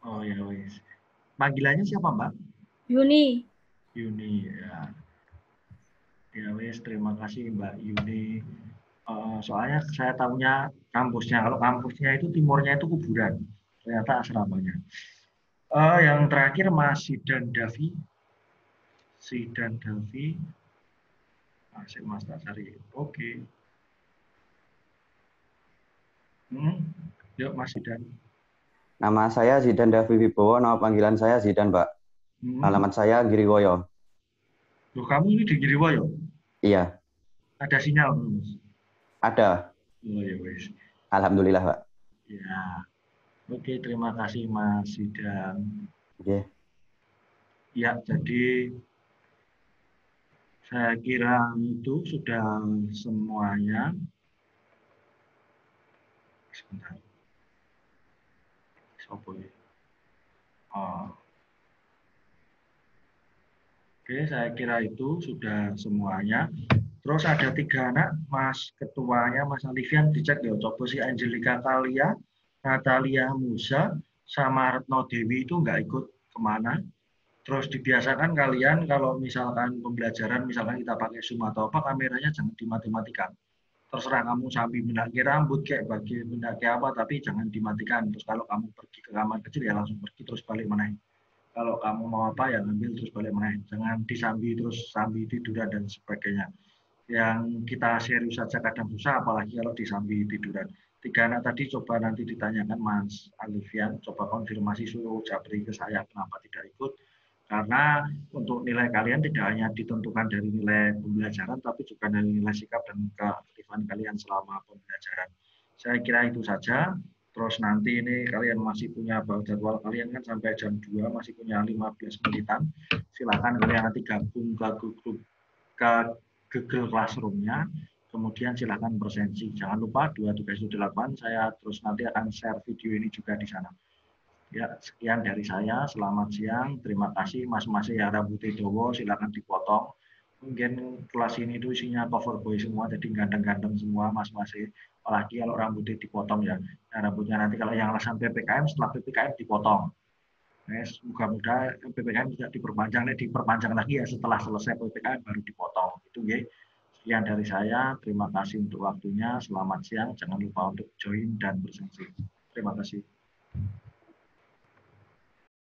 S1: Oh ya wis. Panggilannya siapa, Mbak?
S2: Yuni.
S1: Yuni ya. Ya wis, terima kasih Mbak Yuni. Soalnya saya tahunya kampusnya. Kalau kampusnya itu timurnya itu kuburan. Ternyata asramanya. Yang terakhir Mas Sidan Davi. Sidan Davi. Masih Mas tak cari. Oke. Yuk Mas Sidan.
S3: Nama saya Zidan Davi Wibowo, nama panggilan saya Zidan, Pak. Alamat saya Giriwoyo.
S1: Loh, kamu ini di Giriwoyo?
S3: Iya.
S1: Ada sinyal, Mas?
S3: Ada.
S1: Oh ya wis.
S3: Alhamdulillah, Pak.
S1: Ya. Oke, terima kasih Mas Zidan.
S3: Oke.
S1: Ya, jadi saya kira itu sudah semuanya. Sebentar. Oke, saya kira itu sudah semuanya. Terus ada 3 anak, Mas Ketuanya, Mas Alifian, dicek ya, coba si Angelika Talia, Natalia Musa, sama Retno Dewi itu nggak ikut kemana. Terus dibiasakan kalian kalau misalkan pembelajaran, misalkan kita pakai Zoom atau apa, kameranya jangan dimati-matikan. Terserah kamu sambil mendaki rambut kayak bagi mendaki apa, tapi jangan dimatikan. Terus kalau kamu pergi ke kamar kecil ya langsung pergi terus balik mana. Kalau kamu mau apa ya ambil terus balik mana. Jangan disambi terus sambil tiduran dan sebagainya. Yang kita serius saja kadang susah, apalagi kalau disambi tiduran. 3 anak tadi coba nanti ditanyakan Mas Alifian, coba konfirmasi suruh Jabri ke saya kenapa tidak ikut. Karena untuk nilai kalian tidak hanya ditentukan dari nilai pembelajaran, tapi juga dari nilai sikap dan keaktifan kalian selama pembelajaran. Saya kira itu saja. Terus nanti ini kalian masih punya jadwal kalian kan sampai jam 2, masih punya 15 menitan. Silakan kalian nanti gabung ke Google Classroom-nya. Kemudian silakan presensi. Jangan lupa 2 tugas 8, saya terus nanti akan share video ini juga di sana. Ya, sekian dari saya. Selamat siang. Terima kasih Mas ya rambutnya dowo, silakan dipotong. Mungkin kelas ini itu isinya cover boy semua, jadi ganteng-ganteng semua Mas. Apalagi kalau rambutnya dipotong ya. Nah, rambutnya nanti kalau yang alasan PPKM, setelah PPKM dipotong. Mudah-mudahan PPKM tidak diperpanjang lagi ya, setelah selesai PPKM baru dipotong. Itu ya. Sekian dari saya. Terima kasih untuk waktunya. Selamat siang. Jangan lupa untuk join dan bersaksi. Terima kasih.